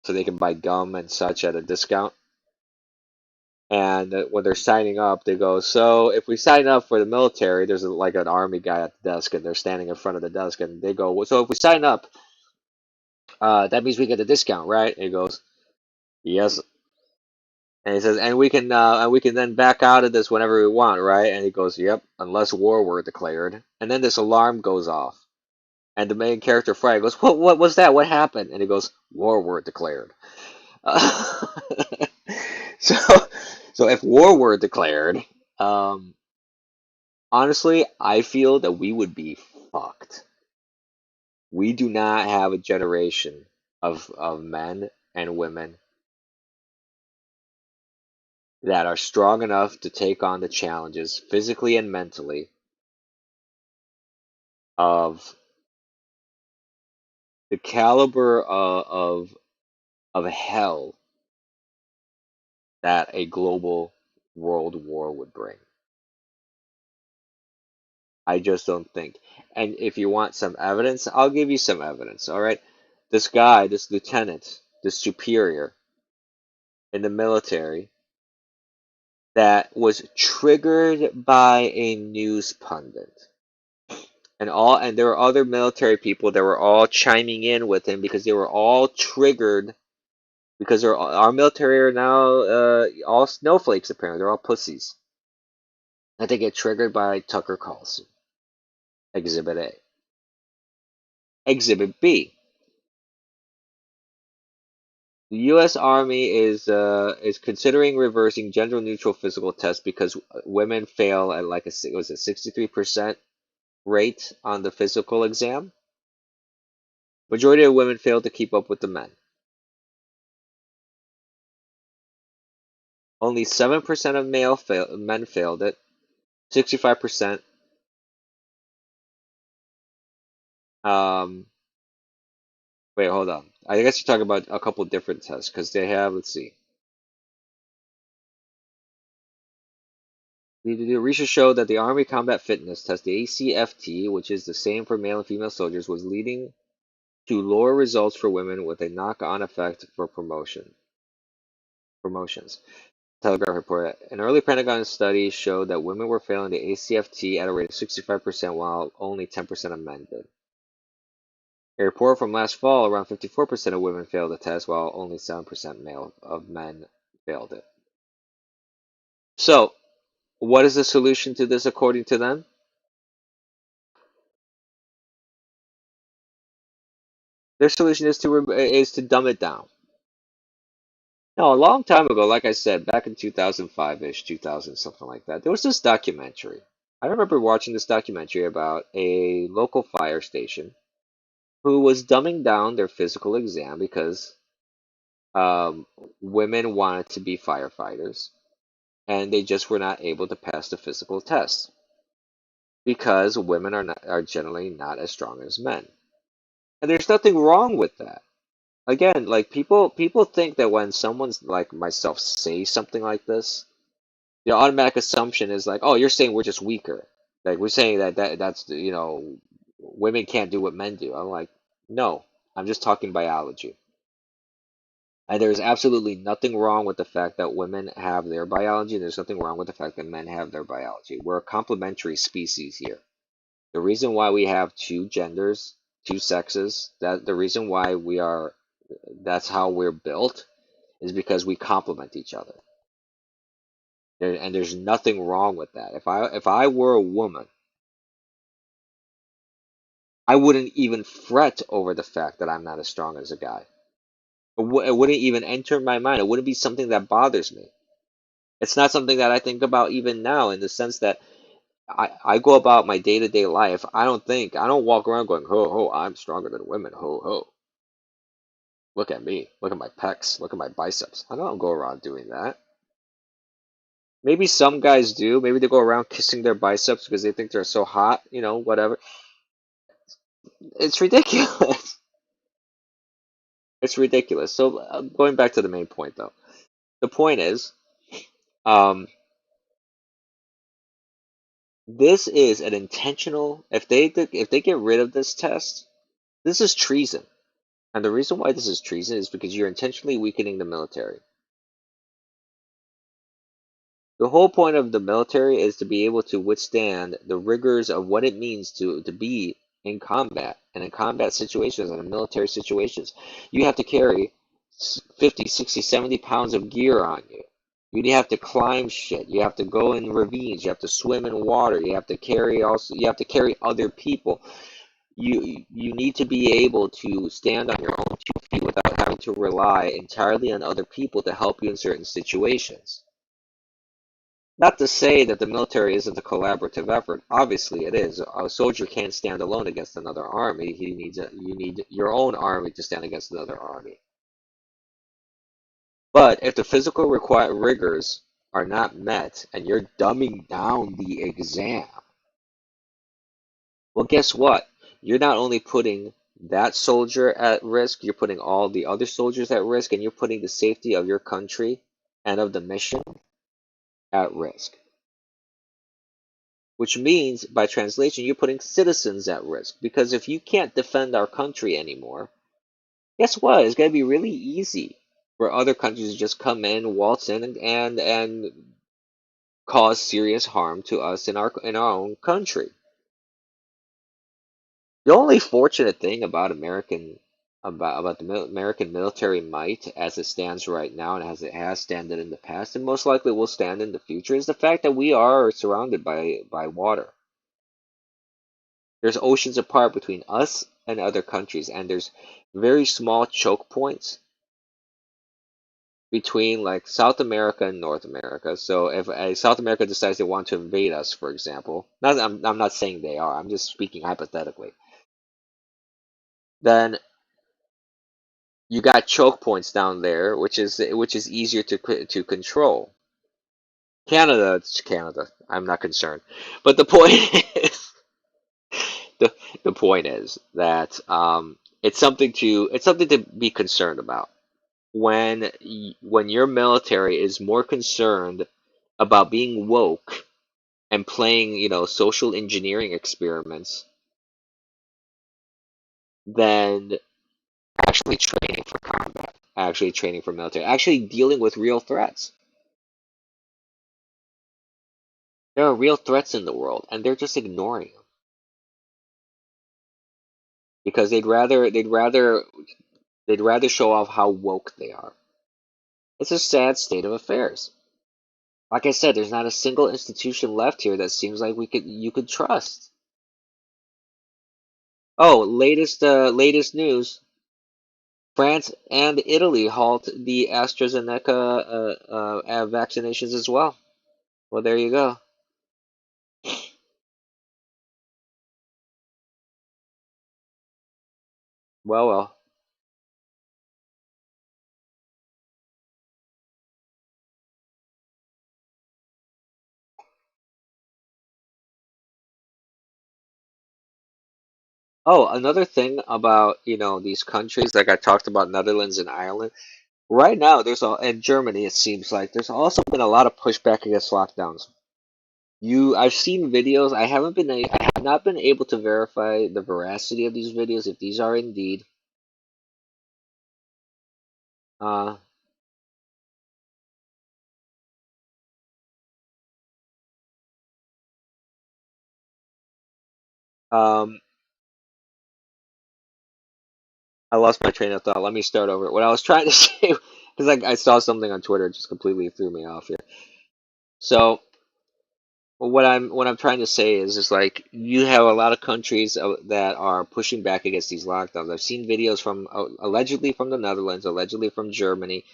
so they can buy gum and such at a discount. And when they're signing up, they go, so if we sign up for the military, there's like an army guy at the desk, and they're standing in front of the desk, and they go, well, so if we sign up, that means we get a discount, right? And he goes, yes. And he says, and we can then back out of this whenever we want, right? And he goes, yep, unless war were declared. And then this alarm goes off, and the main character Fry goes, what was that? What happened? And he goes, war were declared. Uh, so, so if war were declared, um, honestly, I feel that we would be fucked. We do not have a generation of men and women that are strong enough to take on the challenges physically and mentally of the caliber of hell that a global world war would bring. I just don't think. And if you want some evidence, I'll give you some evidence, all right? This guy, this lieutenant, this superior in the military that was triggered by a news pundit. And there were other military people that were all chiming in with him because they were all triggered because our military are now all snowflakes apparently. They're all pussies. And they get triggered by Tucker Carlson. Exhibit A. Exhibit B. The U.S. Army is considering reversing gender-neutral physical tests because women fail at like was it 63% rate on the physical exam. Majority of women fail to keep up with the men. Only 7% of men failed it. 65%. Um, Wait, hold on. I guess you're talking about a couple different tests because they have. Let's see. The research showed that the Army Combat Fitness Test, the ACFT, which is the same for male and female soldiers, was leading to lower results for women with a knock-on effect for promotions. Telegraph reported an early Pentagon study showed that women were failing the ACFT at a rate of 65%, while only 10% of men did. A report from last fall, around 54% of women failed the test, while only 7% of men failed it. So, what is the solution to this according to them? Their solution is to dumb it down. Now, a long time ago, like I said, back in 2005-ish, 2000, something like that, there was this documentary. I remember watching this documentary about a local fire station who was dumbing down their physical exam because um, women wanted to be firefighters and they just were not able to pass the physical test because women are generally not as strong as men. And there's nothing wrong with that. Again, like people think that when someone's like myself say something like this, the automatic assumption is like, oh, you're saying we're just weaker. Like we're saying that's women can't do what men do. I'm like, no, I'm just talking biology. And there's absolutely nothing wrong with the fact that women have their biology, and there's nothing wrong with the fact that men have their biology. We're a complementary species here. The reason why we have two genders, two sexes, that the reason why that's how we're built, is because we complement each other. And there's nothing wrong with that. If I were a woman, I wouldn't even fret over the fact that I'm not as strong as a guy. It wouldn't even enter my mind. It wouldn't be something that bothers me. It's not something that I think about even now, in the sense that I go about my day-to-day life. I don't walk around going, ho, ho, I'm stronger than women, ho, ho. Look at me. Look at my pecs. Look at my biceps. I don't go around doing that. Maybe some guys do. Maybe they go around kissing their biceps because they think they're so hot, whatever. It's ridiculous. It's ridiculous. So going back to the main point, though, the point is, um, this is an intentional. If they get rid of this test, this is treason. And the reason why this is treason is because you're intentionally weakening the military. The whole point of the military is to be able to withstand the rigors of what it means to be in combat, and in combat situations and in military situations. You have to carry 50, 60, 70 pounds of gear on you. You have to climb shit. You have to go in ravines. You have to swim in water. You have to carry other people. You need to be able to stand on your own 2 feet without having to rely entirely on other people to help you in certain situations. Not to say that the military isn't a collaborative effort. Obviously, it is. A soldier can't stand alone against another army. You need your own army to stand against another army. But if the physical rigors are not met and you're dumbing down the exam, well, guess what? You're not only putting that soldier at risk, you're putting all the other soldiers at risk, and you're putting the safety of your country and of the mission at risk. Which means, by translation, you're putting citizens at risk. Because if you can't defend our country anymore, guess what? It's going to be really easy for other countries to just come in, waltz in, and cause serious harm to us in our own country. The only fortunate thing about the American military might as it stands right now and as it has standed in the past and most likely will stand in the future is the fact that we are surrounded by water. There's oceans apart between us and other countries, and there's very small choke points between like South America and North America. So if South America decides they want to invade us, for example, I'm not saying they are, I'm just speaking hypothetically, then you got choke points down there, which is easier to control. Canada, it's Canada. I'm not concerned, but the point is the the point is that it's something to be concerned about when your military is more concerned about being woke and playing social engineering experiments than actually training for combat, actually training for military, actually dealing with real threats. There are real threats in the world, and they're just ignoring them because they'd rather show off how woke they are. It's a sad state of affairs. Like I said, there's not a single institution left here that seems like we could you could trust. Oh, latest news: France and Italy halt the AstraZeneca vaccinations as well. Well, there you go. Well, well. Oh, another thing about, these countries, like I talked about Netherlands and Ireland. Right now, and Germany, it seems like there's also been a lot of pushback against lockdowns. I've seen videos. I have not been able to verify the veracity of these videos, if these are indeed, uh, um, I lost my train of thought. Let me start over. What I was trying to say, because I saw something on Twitter, it just completely threw me off here. So, what I'm trying to say is just like you have a lot of countries that are pushing back against these lockdowns. I've seen videos from allegedly from the Netherlands, allegedly from Germany,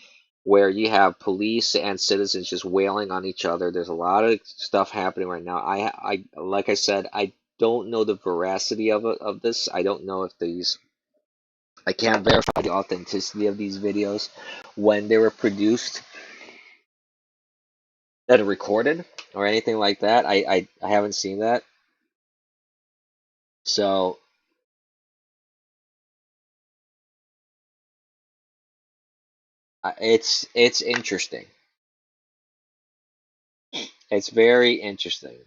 where you have police and citizens just wailing on each other. There's a lot of stuff happening right now. Like I said, I don't know the veracity of this. I don't know if these. I can't verify the authenticity of these videos when they were produced and recorded or anything like that. I haven't seen that. So it's interesting. It's very interesting.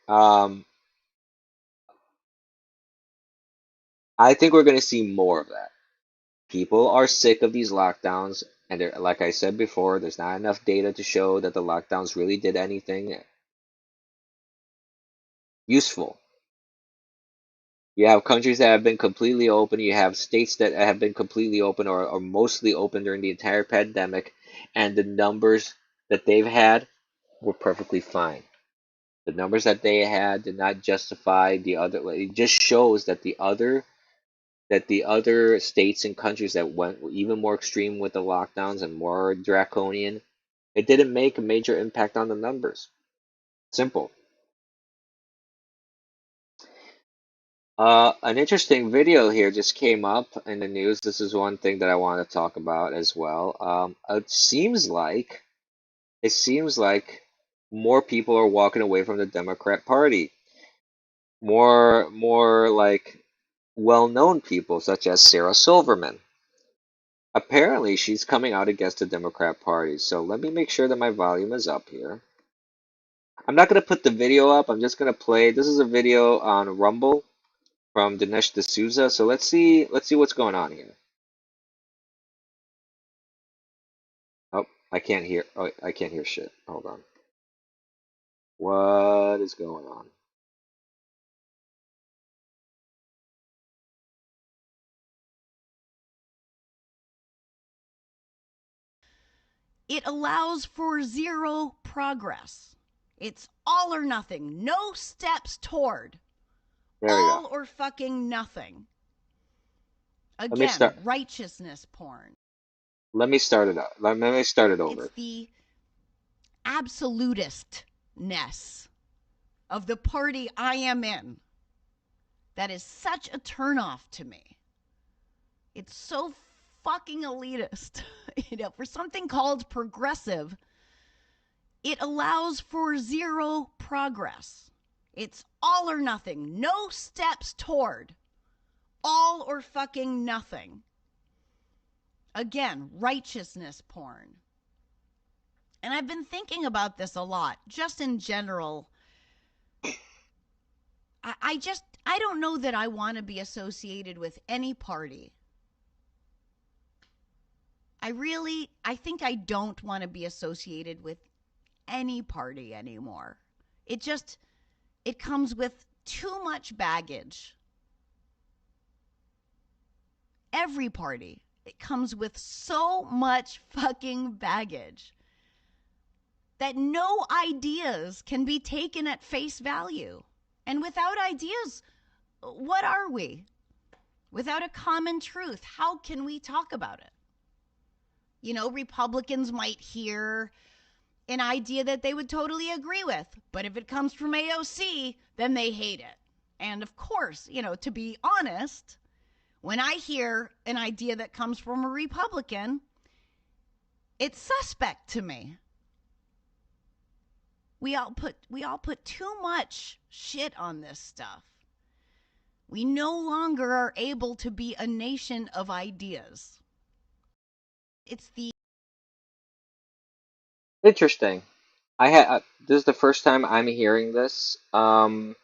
Um, I think we're going to see more of that. People are sick of these lockdowns, and like I said before, there's not enough data to show that the lockdowns really did anything useful. You have countries that have been completely open. You have states that have been completely open or mostly open during the entire pandemic, and the numbers that they've had were perfectly fine. The numbers that they had did not justify the other. It just shows that the other states and countries that went even more extreme with the lockdowns and more draconian, it didn't make a major impact on the numbers. Simple. An interesting video here just came up in the news. This is one thing that I want to talk about as well. It seems like it seems like more people are walking away from the Democrat Party. More like well-known people such as Sarah Silverman. Apparently, she's coming out against the Democrat Party. So let me make sure that my volume is up here. I'm not going to put the video up. I'm just going to play. This is a video on Rumble from Dinesh D'Souza. So let's see what's going on here. Oh, I can't hear. Oh, I can't hear shit. Hold on. What is going on? It allows for zero progress. It's all or nothing. No steps toward. There we go. All or fucking nothing. Let me Again, start. righteousness porn. Let me start it up. Let me start it It's over. the absolutistness of the party I am in that is such a turnoff to me. It's so fucking elitist. For something called progressive, it allows for zero progress. It's all or nothing. No steps toward. All or fucking nothing. Again, righteousness porn. And I've been thinking about this a lot, just in general. I don't know that I want to be associated with any party. I think I don't want to be associated with any party anymore. It comes with too much baggage. Every party, it comes with so much fucking baggage that no ideas can be taken at face value. And without ideas, what are we? Without a common truth, how can we talk about it? Republicans might hear an idea that they would totally agree with, but if it comes from AOC, then they hate it. And of course, to be honest, when I hear an idea that comes from a Republican, it's suspect to me. We all put too much shit on this stuff. We no longer are able to be a nation of ideas. It's the Interesting. This is the first time I'm hearing this. I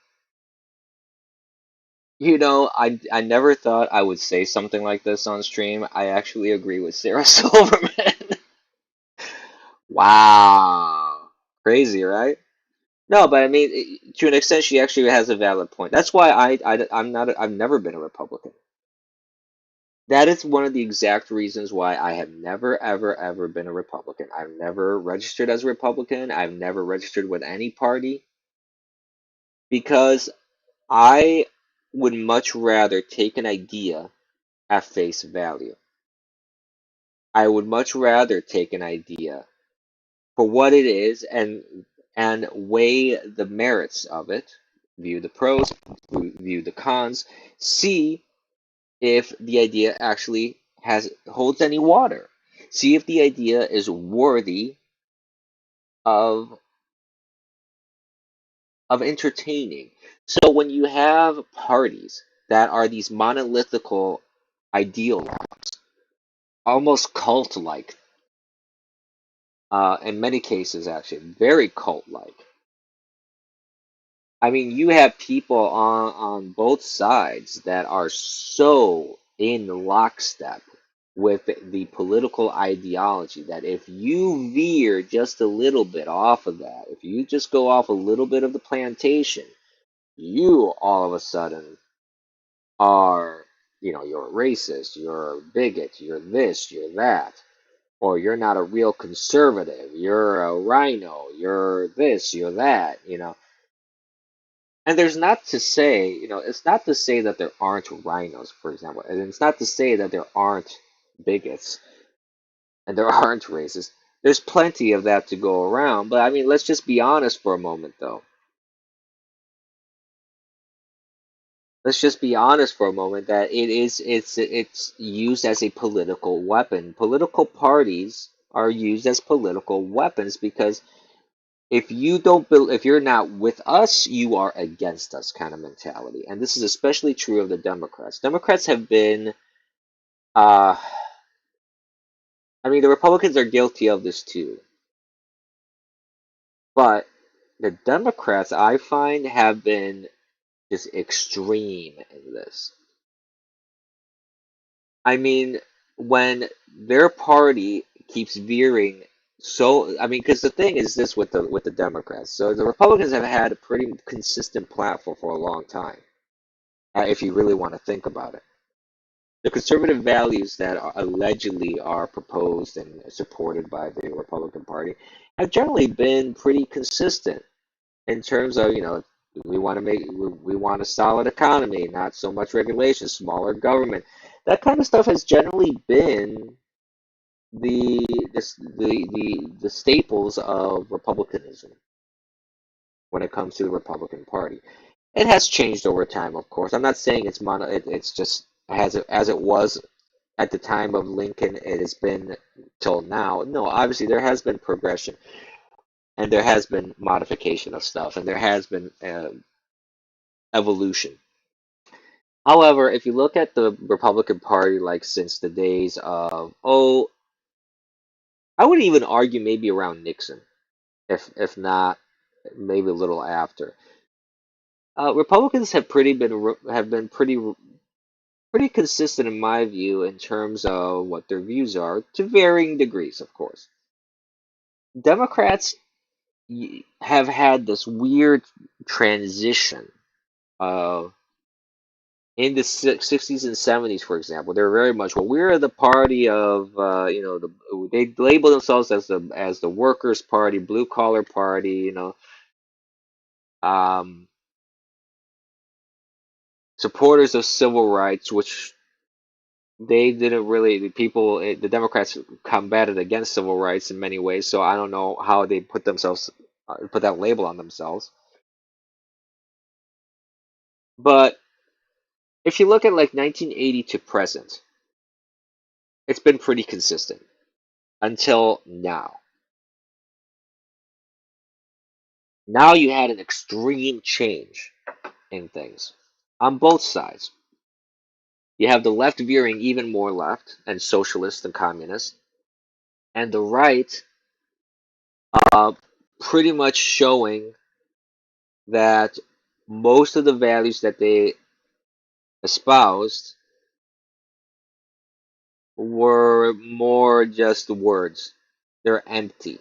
never thought I would say something like this on stream. I actually agree with Sarah Silverman. Wow. Crazy, right? No, but I mean, to an extent, she actually has a valid point. That's why I've never been a Republican. That is one of the exact reasons why I have never, ever, ever been a Republican. I've never registered as a Republican. I've never registered with any party because I would much rather take an idea at face value. I would much rather take an idea for what it is and weigh the merits of it, view the pros, view the cons, see if the idea actually holds any water. See if the idea is worthy of entertaining. So when you have parties that are these monolithical ideologues, almost cult-like, in many cases actually, very cult-like. I mean, you have people on both sides that are so in lockstep with the political ideology that if you veer just a little bit off of that, if you just go off a little bit of the plantation, you all of a sudden are, you're a racist, you're a bigot, you're this, you're that, or you're not a real conservative, you're a rhino, you're this, you're that. And there's not to say, it's not to say that there aren't rhinos, for example, and it's not to say that there aren't bigots and there aren't racists. There's plenty of that to go around, but I mean, let's just be honest for a moment, though. Let's just be honest for a moment that it's used as a political weapon. Political parties are used as political weapons because if you're not with us, you are against us kind of mentality. And this is especially true of the Democrats. Democrats have been, uh, I mean, the Republicans are guilty of this too, but the Democrats, I find, have been just extreme in this. I mean, when their party keeps veering so, I mean, because the thing is this with the Democrats. So the Republicans have had a pretty consistent platform for a long time, if you really want to think about it. The conservative values that allegedly are proposed and supported by the Republican Party have generally been pretty consistent in terms of, we want a solid economy, not so much regulation, smaller government. That kind of stuff has generally been the the staples of republicanism when it comes to the Republican Party. It has changed over time, of course. I'm not saying it's just as it was at the time of Lincoln. It has been till now. No, obviously there has been progression and there has been modification of stuff and there has been evolution. However, if you look at the Republican Party, like since the days of, I would even argue maybe around Nixon, if not maybe a little after. Republicans have been pretty consistent in my view in terms of what their views are to varying degrees, of course. Democrats have had this weird transition of in the 60s and 70s, for example. They're very much, well, we're the party of, they label themselves as the workers' party, blue collar party, um, supporters of civil rights, which they didn't really, the Democrats combated against civil rights in many ways, so I don't know how they put that label on themselves. But if you look at like 1980 to present, it's been pretty consistent until now. Now you had an extreme change in things on both sides. You have the left veering even more left and socialist and communist, and the right uh, pretty much showing that most of the values that they espoused were more just words. They're empty.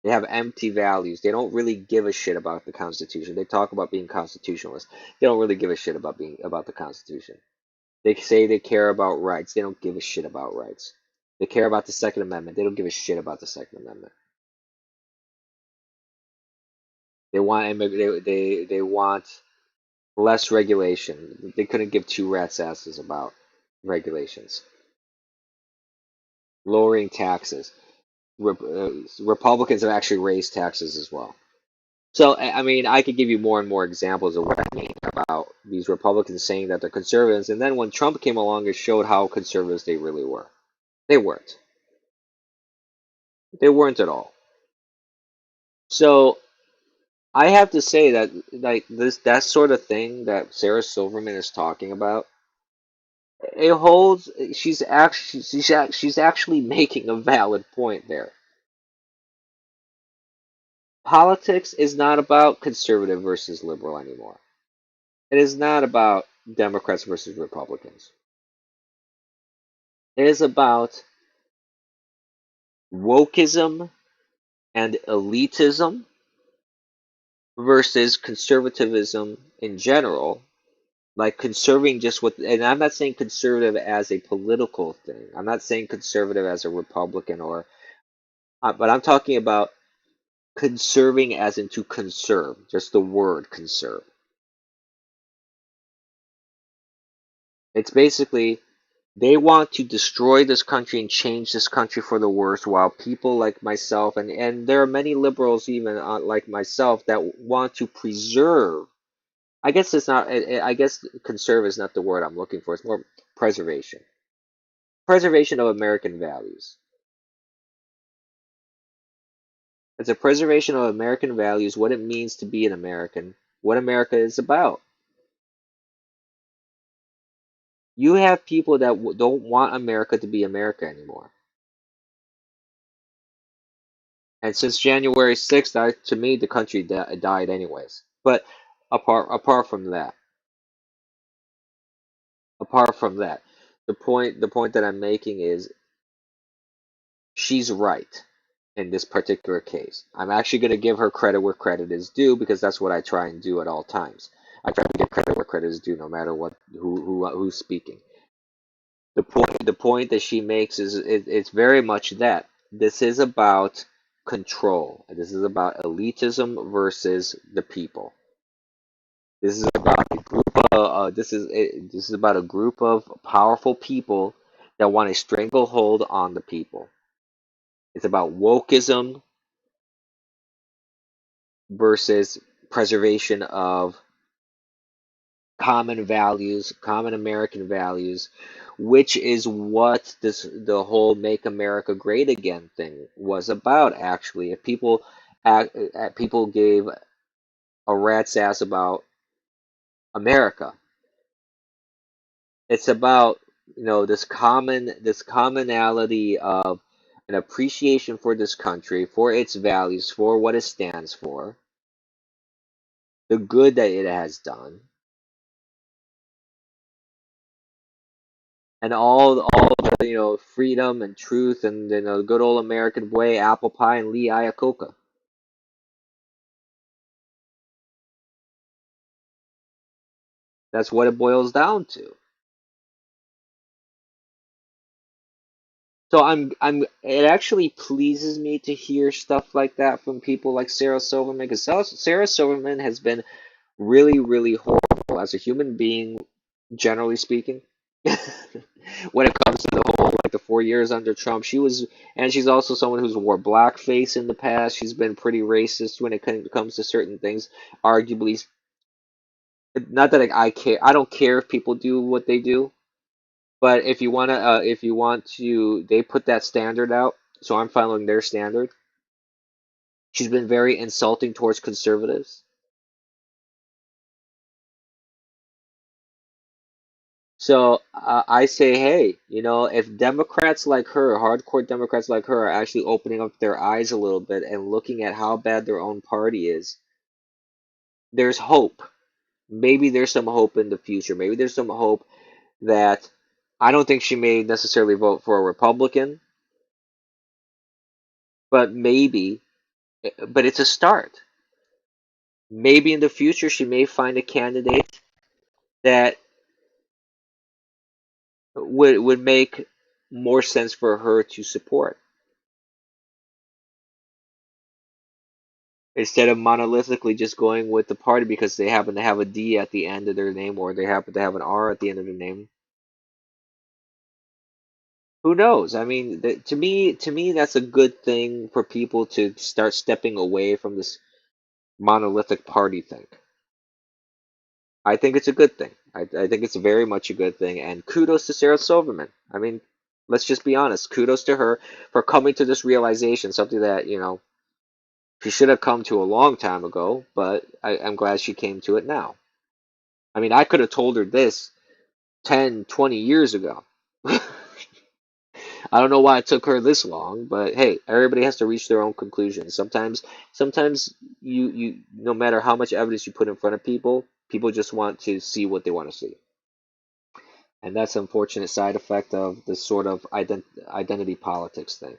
They have empty values. They don't really give a shit about the Constitution. They talk about being constitutionalists. They don't really give a shit about the Constitution. They say they care about rights. They don't give a shit about rights. They care about the Second Amendment. They don't give a shit about the Second Amendment. They want less regulation. They couldn't give two rats asses about regulations. Lowering taxes. Republicans have actually raised taxes as well. So, I mean, I could give you more and more examples of what I mean about these Republicans saying that they're conservatives, and then when Trump came along, it showed how conservatives they really were. They weren't. They weren't at all. So, I have to say that, like, that sort of thing that Sarah Silverman is talking about, it holds. She's actually making a valid point there. Politics is not about conservative versus liberal anymore. It is not about Democrats versus Republicans. It is about wokeism and elitism versus conservatism in general. Like conserving just what, and I'm not saying conservative as a political thing. I'm not saying conservative as a Republican but I'm talking about conserving as in to conserve, just the word conserve. It's basically they want to destroy this country and change this country for the worse, while people like myself and there are many liberals even like myself that want to preserve. I guess it's not. I guess conserve is not the word I'm looking for. It's more preservation, preservation of American values. It's a preservation of American values, what it means to be an American, what America is about. You have people that don't want America to be America anymore. And since January 6th, to me, the country died anyways. But apart from that, apart from that, the point that I'm making is she's right in this particular case. I'm actually going to give her credit where credit is due because that's what I try and do at all times. I try to give credit where credit is due, no matter who's speaking. The point that she makes is it's very much that this is about control. This is about elitism versus the people. This is about a group of this is about a group of powerful people that want a stranglehold on the people. It's about wokeism versus preservation of common values, common American values, which is what the whole "Make America Great Again" thing was about. Actually, if people gave a rat's ass about America, it's about this commonality of an appreciation for this country, for its values, for what it stands for, the good that it has done, and all the freedom and truth and good old American way, apple pie and Lee Iacocca. That's what it boils down to. So it actually pleases me to hear stuff like that from people like Sarah Silverman, because Sarah Silverman has been really, really horrible as a human being, generally speaking. When it comes to the whole, like, the 4 years under Trump, and she's also someone who's wore blackface in the past. She's been pretty racist when it comes to certain things. Arguably, not that I care. I don't care if people do what they do, but if you want to, they put that standard out, so I'm following their standard. She's been very insulting towards conservatives. So I say, hey, if Democrats like her, hardcore Democrats like her, are actually opening up their eyes a little bit and looking at how bad their own party is, there's hope. Maybe there's some hope in the future. Maybe there's some hope that I don't think she may necessarily vote for a Republican, but but it's a start. Maybe in the future she may find a candidate that would make more sense for her to support. Instead of monolithically just going with the party because they happen to have a D at the end of their name or they happen to have an R at the end of their name. Who knows? I mean, to me, that's a good thing for people to start stepping away from this monolithic party thing. I think it's a good thing. I think it's very much a good thing. And kudos to Sarah Silverman. I mean, let's just be honest. Kudos to her for coming to this realization, something that, she should have come to a long time ago, but I'm glad she came to it now. I mean, I could have told her this 10, 20 years ago. I don't know why it took her this long, but hey, everybody has to reach their own conclusions. Sometimes no matter how much evidence you put in front of people, people just want to see what they want to see. And that's an unfortunate side effect of this sort of identity politics thing.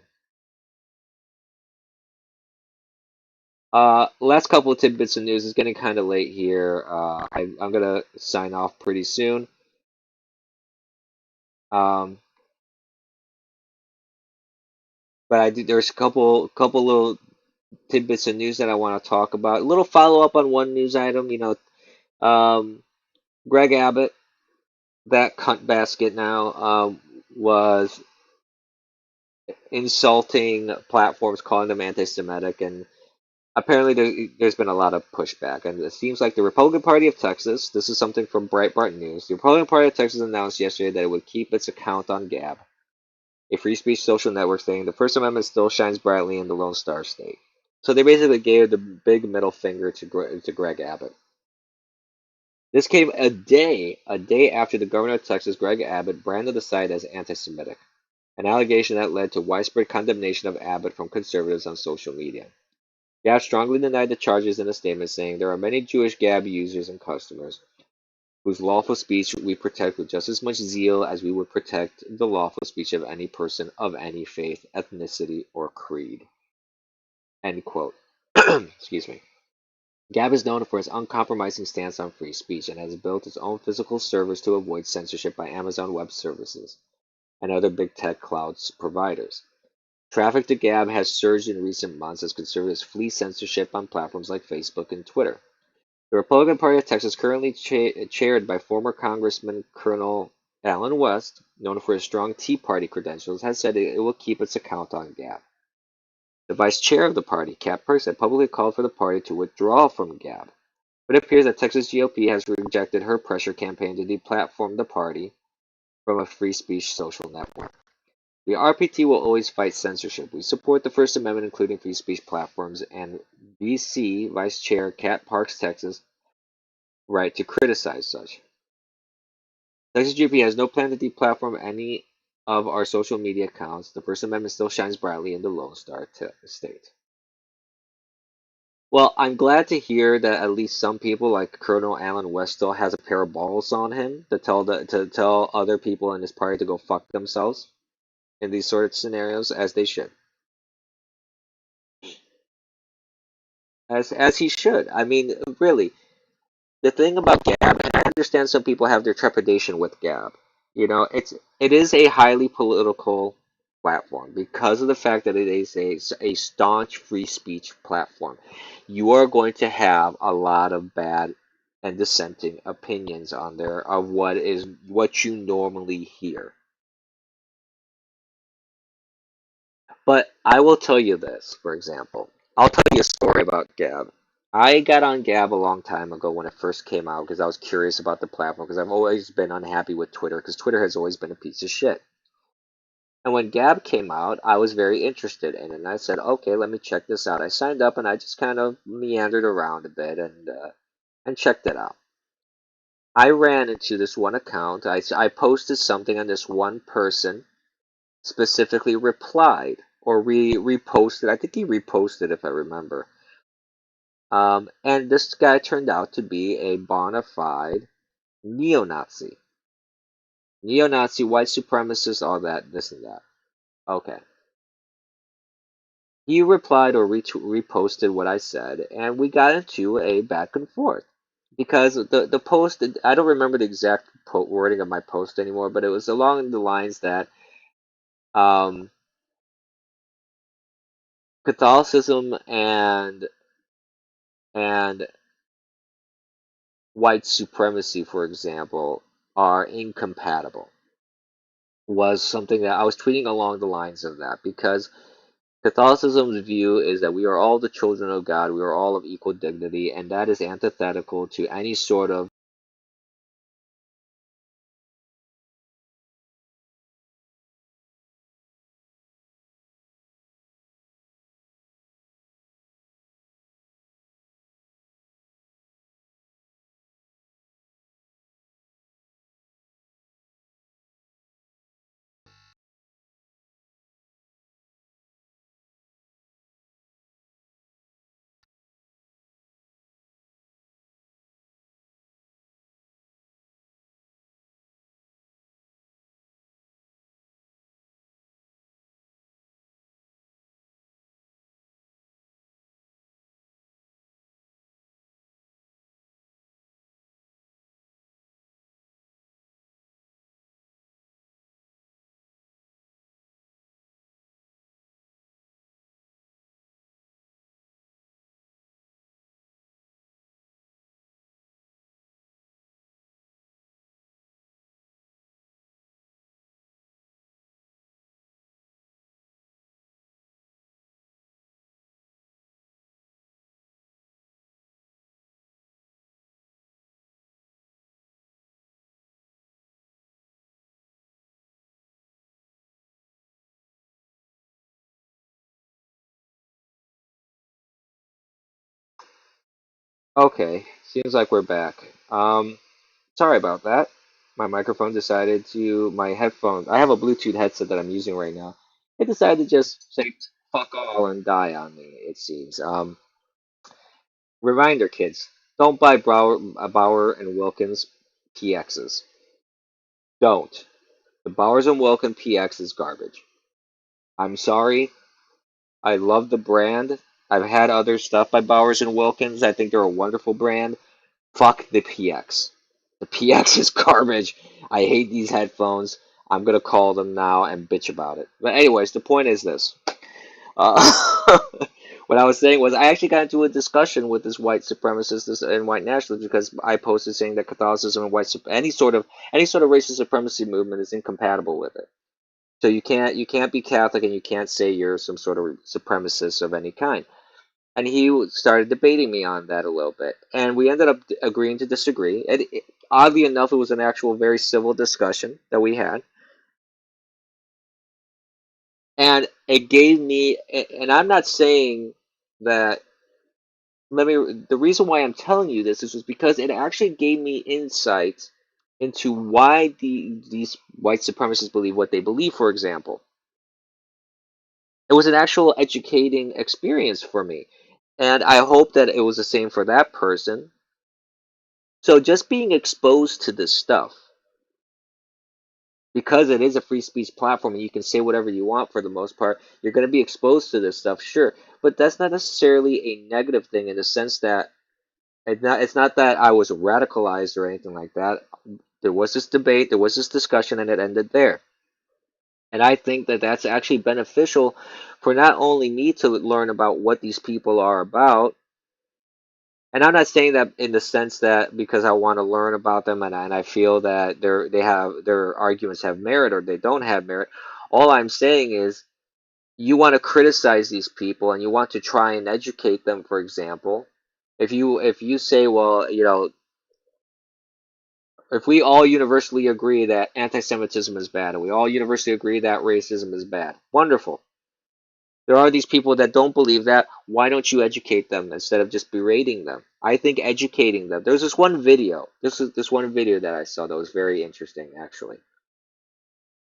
Last couple of tidbits of news. Is getting kind of late here. I'm gonna sign off pretty soon. Um, but there's a couple little tidbits of news that I want to talk about. A little follow up on one news item. Greg Abbott, that cunt basket now, was insulting platforms, calling them anti-Semitic, and apparently there's been a lot of pushback. And it seems like the Republican Party of Texas, this is something from Breitbart News, the Republican Party of Texas announced yesterday that it would keep its account on Gab, a free speech social network, saying the First Amendment still shines brightly in the Lone Star State. So they basically gave the big middle finger to Greg Abbott. This came a day after the governor of Texas, Greg Abbott, branded the site as anti-Semitic, an allegation that led to widespread condemnation of Abbott from conservatives on social media. Gab strongly denied the charges in a statement, saying there are many Jewish Gab users and customers whose lawful speech we protect with just as much zeal as we would protect the lawful speech of any person of any faith, ethnicity, or creed. End quote. Excuse me. Gab is known for its uncompromising stance on free speech and has built its own physical servers to avoid censorship by Amazon Web Services and other big tech cloud providers. Traffic to Gab has surged in recent months as conservatives flee censorship on platforms like Facebook and Twitter. The Republican Party of Texas, currently chaired by former Congressman Colonel Allen West, known for his strong Tea Party credentials, has said it will keep its account on Gab. The vice chair of the party, Kat Perks, had publicly called for the party to withdraw from Gab, but it appears that Texas GOP has rejected her pressure campaign to deplatform the party from a free speech social network. The RPT will always fight censorship. We support the First Amendment, including free speech platforms, and VC Vice Chair Kat Parks, Texas, right to criticize such. Texas GOP has no plan to deplatform any of our social media accounts. The First Amendment still shines brightly in the Lone Star state. Well, I'm glad to hear that at least some people, like Colonel Allen West, still has a pair of balls on him to tell other people in his party to go fuck themselves in these sort of scenarios, as they should, as he should. I mean, really, the thing about Gab, and I understand some people have their trepidation with Gab. It is a highly political platform because of the fact that it is a staunch free speech platform. You are going to have a lot of bad and dissenting opinions on there of what you normally hear. But I will tell you this, for example. I'll tell you a story about Gab. I got on Gab a long time ago when it first came out because I was curious about the platform because I've always been unhappy with Twitter because Twitter has always been a piece of shit. And when Gab came out, I was very interested in it. And I said, okay, let me check this out. I signed up and I just kind of meandered around a bit and checked it out. I ran into this one account. I posted something and this one person specifically replied or reposted. I think he reposted, if I remember. And this guy turned out to be a bona fide neo-Nazi. Neo-Nazi, white supremacist, all that, this and that. Okay. He replied or reposted what I said, and we got into a back and forth. Because the post, I don't remember the exact wording of my post anymore, but it was along the lines that um, Catholicism and white supremacy, for example, are incompatible. Was something that I was tweeting along the lines of that because Catholicism's view is that we are all the children of God, we are all of equal dignity, and that is antithetical to any sort of Okay, seems like we're back. Sorry about that. My microphone decided to, my headphones, I have a Bluetooth headset that I'm using right now. It decided to just say fuck all and die on me, it seems. Reminder, kids, don't buy Bauer and Wilkins PXs. Don't. The Bowers and Wilkins PX is garbage. I'm sorry. I love the brand. I've had other stuff by Bowers and Wilkins. I think they're a wonderful brand. Fuck the PX. The PX is garbage. I hate these headphones. I'm gonna call them now and bitch about it. But anyways, the point is this. Uh, what I was saying was I actually got into a discussion with this white supremacist and white nationalist because I posted saying that Catholicism and any sort of racist supremacy movement is incompatible with it. So you can't be Catholic and you can't say you're some sort of supremacist of any kind. And he started debating me on that a little bit, and we ended up agreeing to disagree. And oddly enough, it was an actual very civil discussion that we had, and it gave me. And I'm not saying that. Let me. The reason why I'm telling you this is because it actually gave me insight into why these white supremacists believe what they believe. For example, it was an actual educating experience for me, and I hope that it was the same for that person. So just being exposed to this stuff, because it is a free speech platform and you can say whatever you want for the most part, you're going to be exposed to this stuff, sure. But that's not necessarily a negative thing in the sense that it's not that I was radicalized or anything like that. There was this debate, there was this discussion, and it ended there. And I think that that's actually beneficial for not only me to learn about what these people are about, and I'm not saying that in the sense that because I want to learn about them and I feel that their arguments have merit or they don't have merit. All I'm saying is you want to criticize these people and you want to try and educate them, for example. If you say, well, if we all universally agree that anti-Semitism is bad and we all universally agree that racism is bad, wonderful. There are these people that don't believe that. Why don't you educate them instead of just berating them? I think educating them. There's this one video. This one video that I saw that was very interesting, actually,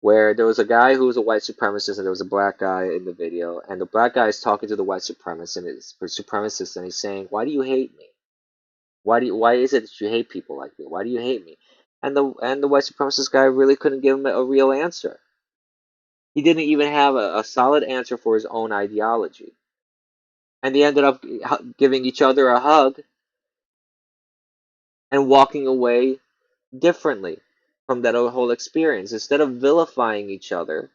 where there was a guy who was a white supremacist and there was a black guy in the video, and the black guy is talking to the white supremacist, and he's saying, "Why do you hate me? Why is it that you hate people like me? Why do you hate me?" And the white supremacist guy really couldn't give him a real answer. He didn't even have a solid answer for his own ideology. And they ended up giving each other a hug and walking away differently from that whole experience. Instead of vilifying each other,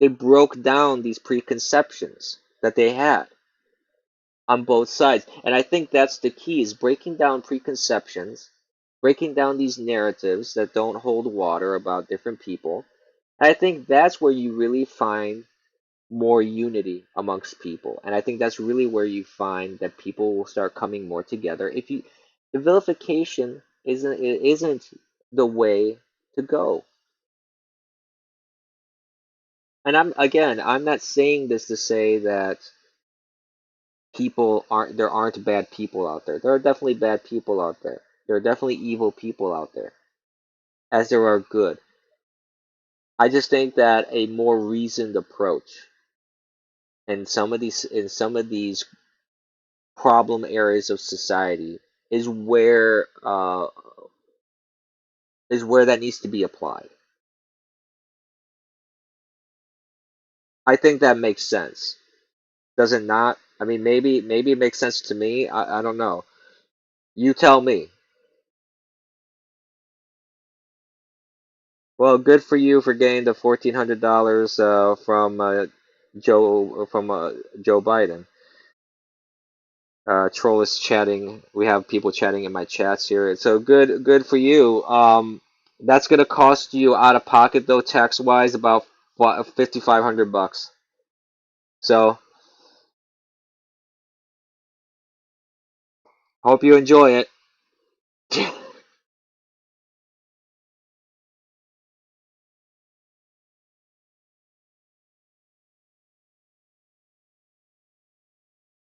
they broke down these preconceptions that they had on both sides. And I think that's the key is breaking down preconceptions, breaking down these narratives that don't hold water about different people. And I think that's where you really find more unity amongst people. And I think that's really where you find that people will start coming more together. If you the vilification isn't the way to go. And I'm not saying this to say that there aren't bad people out there. There are definitely bad people out there. There are definitely evil people out there, as there are good. I just think that a more reasoned approach in some of these problem areas of society is where that needs to be applied. I think that makes sense. Does it not? I mean, maybe it makes sense to me. I don't know. You tell me. Well, good for you for getting the $1,400 from Joe Biden. Troll is chatting. We have people chatting in my chats here. So good for you. That's gonna cost you out of pocket though, tax wise, about $5,500. So hope you enjoy it.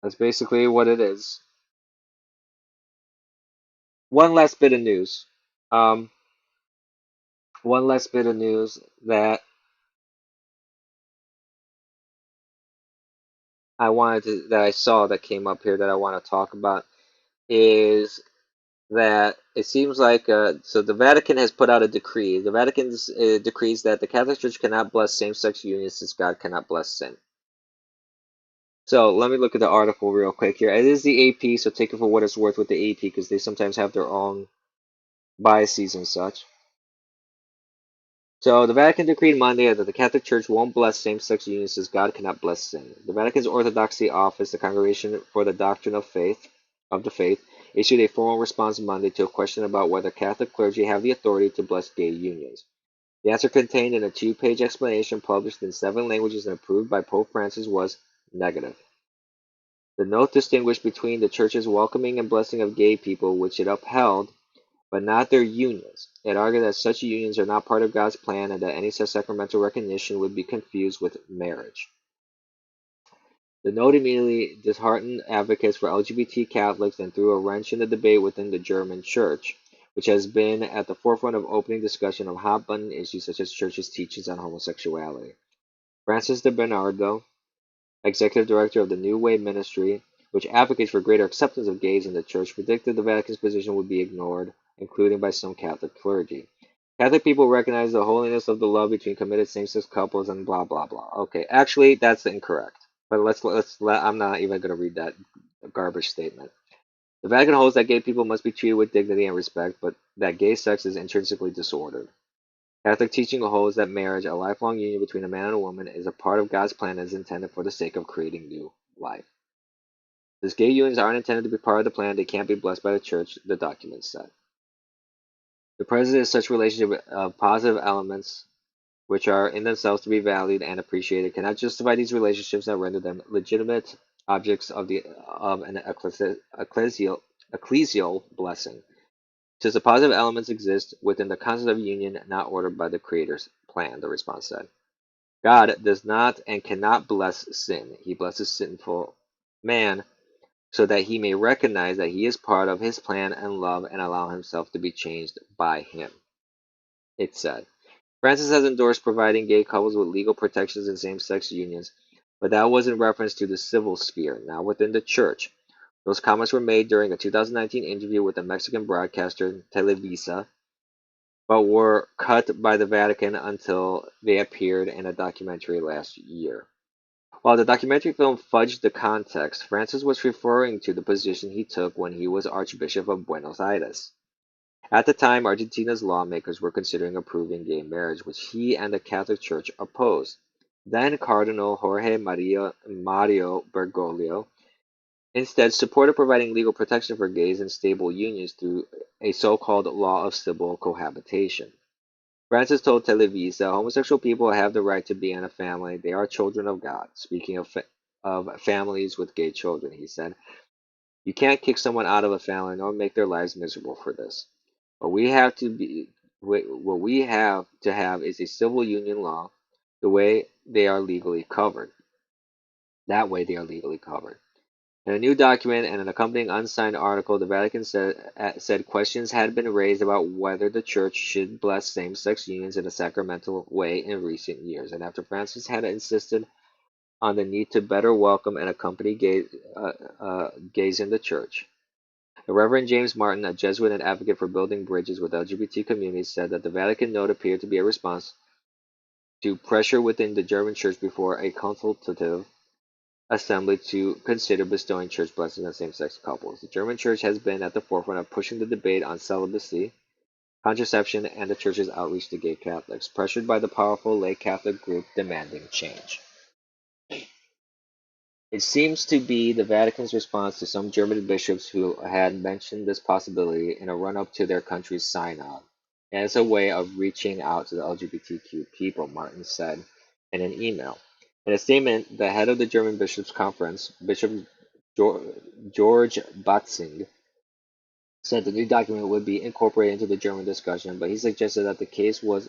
That's basically what it is. One last bit of news. Um, one last bit of news that I saw that came up here that I want to talk about is that it seems like so the Vatican has put out a decree. The Vatican decrees that the Catholic Church cannot bless same-sex unions since God cannot bless sin. So let me look at the article real quick here. It is the AP, so take it for what it's worth with the AP because they sometimes have their own biases and such. So the Vatican decreed Monday that the Catholic Church won't bless same-sex unions since God cannot bless sin. The Vatican's Orthodoxy Office, the Congregation for the Doctrine of the Faith, issued a formal response Monday to a question about whether Catholic clergy have the authority to bless gay unions. The answer contained in a two-page explanation published in 7 languages and approved by Pope Francis was negative. The note distinguished between the Church's welcoming and blessing of gay people, which it upheld, but not their unions. It argued that such unions are not part of God's plan and that any such sacramental recognition would be confused with marriage. The note immediately disheartened advocates for LGBT Catholics and threw a wrench in the debate within the German Church, which has been at the forefront of opening discussion of hot-button issues such as church's teachings on homosexuality. Francis de Bernardo, executive director of the New Way Ministry, which advocates for greater acceptance of gays in the church, predicted the Vatican's position would be ignored, including by some Catholic clergy. Catholic people recognize the holiness of the love between committed same-sex couples and blah blah blah. Okay, actually, that's incorrect. But I'm not even going to read that garbage statement. The Vatican holds that gay people must be treated with dignity and respect, but that gay sex is intrinsically disordered. Catholic teaching holds that marriage, a lifelong union between a man and a woman, is a part of God's plan and is intended for the sake of creating new life. Since gay unions aren't intended to be part of the plan, they can't be blessed by the church, the document said. The presence of such relationship of positive elements, which are in themselves to be valued and appreciated, cannot justify these relationships that render them legitimate objects of an ecclesial blessing. Since the positive elements exist within the concept of union, not ordered by the Creator's plan, the response said. God does not and cannot bless sin. He blesses sinful man so that he may recognize that he is part of his plan and love and allow himself to be changed by him. It said. Francis has endorsed providing gay couples with legal protections in same-sex unions, but that was in reference to the civil sphere, not within the church. Those comments were made during a 2019 interview with the Mexican broadcaster Televisa, but were cut by the Vatican until they appeared in a documentary last year. While the documentary film fudged the context, Francis was referring to the position he took when he was Archbishop of Buenos Aires. At the time, Argentina's lawmakers were considering approving gay marriage, which he and the Catholic Church opposed. Then Cardinal Jorge Mario Bergoglio instead supported providing legal protection for gays in stable unions through a so-called law of civil cohabitation. Francis told Televisa, homosexual people have the right to be in a family. They are children of God. Speaking of families with gay children, he said, you can't kick someone out of a family nor make their lives miserable for this. What we have to have is a civil union law, the way they are legally covered. That way they are legally covered. In a new document and an accompanying unsigned article, the Vatican said questions had been raised about whether the Church should bless same-sex unions in a sacramental way in recent years, and after Francis had insisted on the need to better welcome and accompany gays in the Church. The Reverend James Martin, a Jesuit and advocate for building bridges with LGBT communities, said that the Vatican note appeared to be a response to pressure within the German Church before a consultative assembly to consider bestowing church blessings on same-sex couples. The German Church has been at the forefront of pushing the debate on celibacy, contraception, and the Church's outreach to gay Catholics, pressured by the powerful lay Catholic group demanding change. It seems to be the Vatican's response to some German bishops who had mentioned this possibility in a run-up to their country's synod, as a way of reaching out to the LGBTQ people, Martin said in an email. In a statement, the head of the German Bishops' Conference, Bishop George Batzing, said the new document would be incorporated into the German discussion, but he suggested that the case was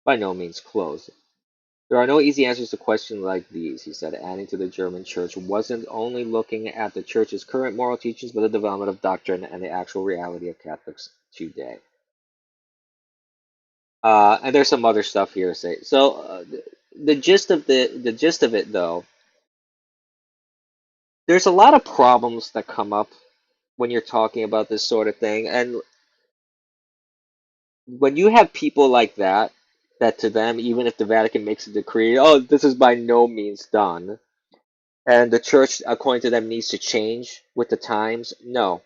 by no means closed. There are no easy answers to questions like these, he said, adding to the German church wasn't only looking at the church's current moral teachings, but the development of doctrine and the actual reality of Catholics today. And there's some other stuff here to say. So the gist of the gist of it, though, there's a lot of problems that come up when you're talking about this sort of thing, and when you have people like that, that to them, even if the Vatican makes a decree, oh, this is by no means done, and the church, according to them, needs to change with the times. No,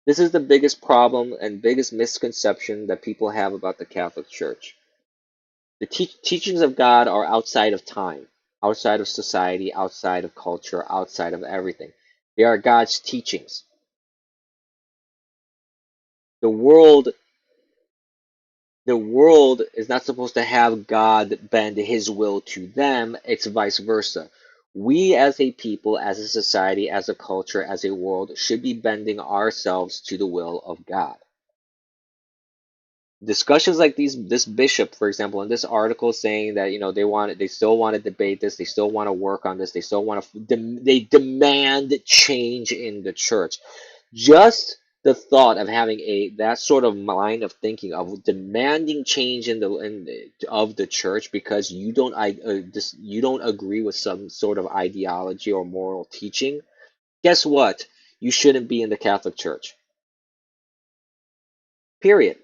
this is the biggest problem and biggest misconception that people have about the Catholic Church. The teachings of God are outside of time, outside of society, outside of culture, outside of everything. They are God's teachings. The world the world is not supposed to have God bend his will to them, it's vice versa. We as a people, as a society, as a culture, as a world, should be bending ourselves to the will of God. Discussions like this bishop, for example, in this article saying that they still want to debate this, they still want to work on this, they still want to, they demand change in the church. Just the thought of having that sort of line of thinking of demanding change of the church because you don't agree with some sort of ideology or moral teaching. Guess what? You shouldn't be in the Catholic Church. Period.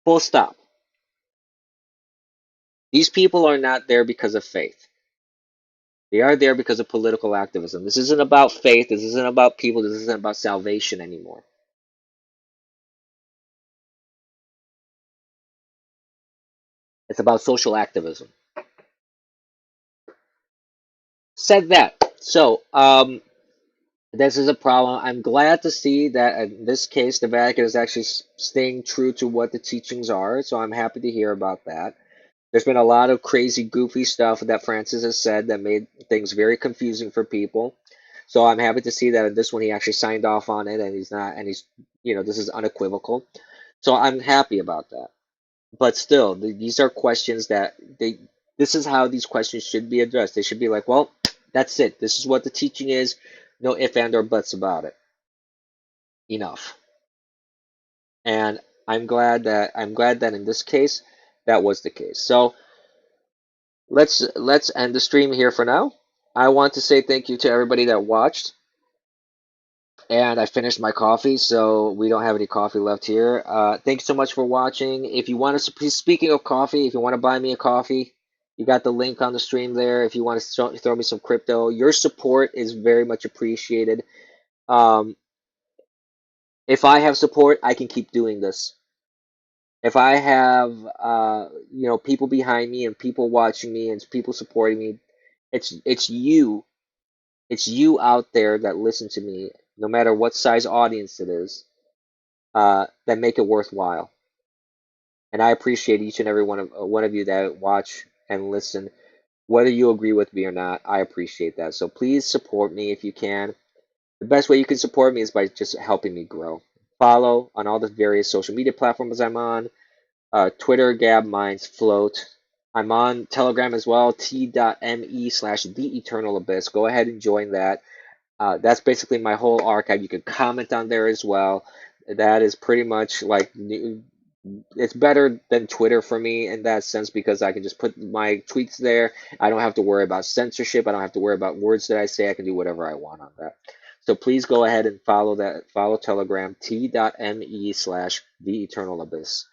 Full stop. These people are not there because of faith. They are there because of political activism. This isn't about faith. This isn't about people. This isn't about salvation anymore. It's about social activism. Said that. So, this is a problem. I'm glad to see that in this case, the Vatican is actually staying true to what the teachings are. So I'm happy to hear about that. There's been a lot of crazy, goofy stuff that Francis has said that made things very confusing for people. So I'm happy to see that in this one he actually signed off on it, and this is unequivocal. So I'm happy about that. But still, these are questions that this is how these questions should be addressed. They should be like, well, that's it. This is what the teaching is. No ifs and or buts about it. Enough. And I'm glad that in this case that was the case. So let's end the stream here for now. I want to say thank you to everybody that watched. And I finished my coffee, so we don't have any coffee left here. Thanks so much for watching. If you want to, speaking of coffee, if you want to buy me a coffee, you got the link on the stream there. If you want to throw me some crypto, your support is very much appreciated. Um, if I have support, I can keep doing this. If I have, people behind me and people watching me and people supporting me, it's you, it's you out there that listen to me, no matter what size audience it is, that make it worthwhile. And I appreciate each and every one of you that watch and listen, whether you agree with me or not. I appreciate that. So please support me if you can. The best way you can support me is by just helping me grow. Follow on all the various social media platforms I'm on. Twitter, Gab, Minds, Float. I'm on Telegram as well, t.me/The Eternal Abyss. Go ahead and join that. That's basically my whole archive. You can comment on there as well. That is pretty much like it's better than Twitter for me in that sense because I can just put my tweets there. I don't have to worry about censorship. I don't have to worry about words that I say. I can do whatever I want on that. So please go ahead and follow that. Follow Telegram, t.me/The Eternal Abyss.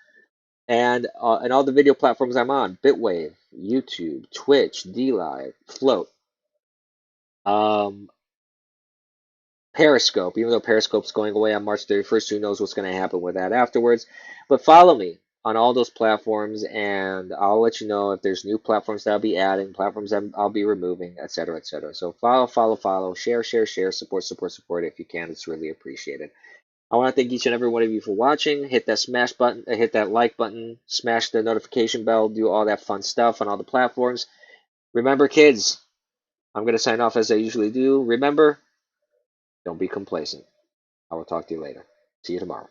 And all the video platforms I'm on: Bitwave, YouTube, Twitch, DLive, Float, um, Periscope. Even though Periscope's going away on March 31st, who knows what's going to happen with that afterwards. But follow me on all those platforms, and I'll let you know if there's new platforms that I'll be adding, platforms that I'll be removing, etc., etc. So follow, share, support if you can. It's really appreciated. I want to thank each and every one of you for watching. Hit that smash button, hit that like button, smash the notification bell, do all that fun stuff on all the platforms. Remember, kids, I'm going to sign off as I usually do. Remember, don't be complacent. I will talk to you later. See you tomorrow.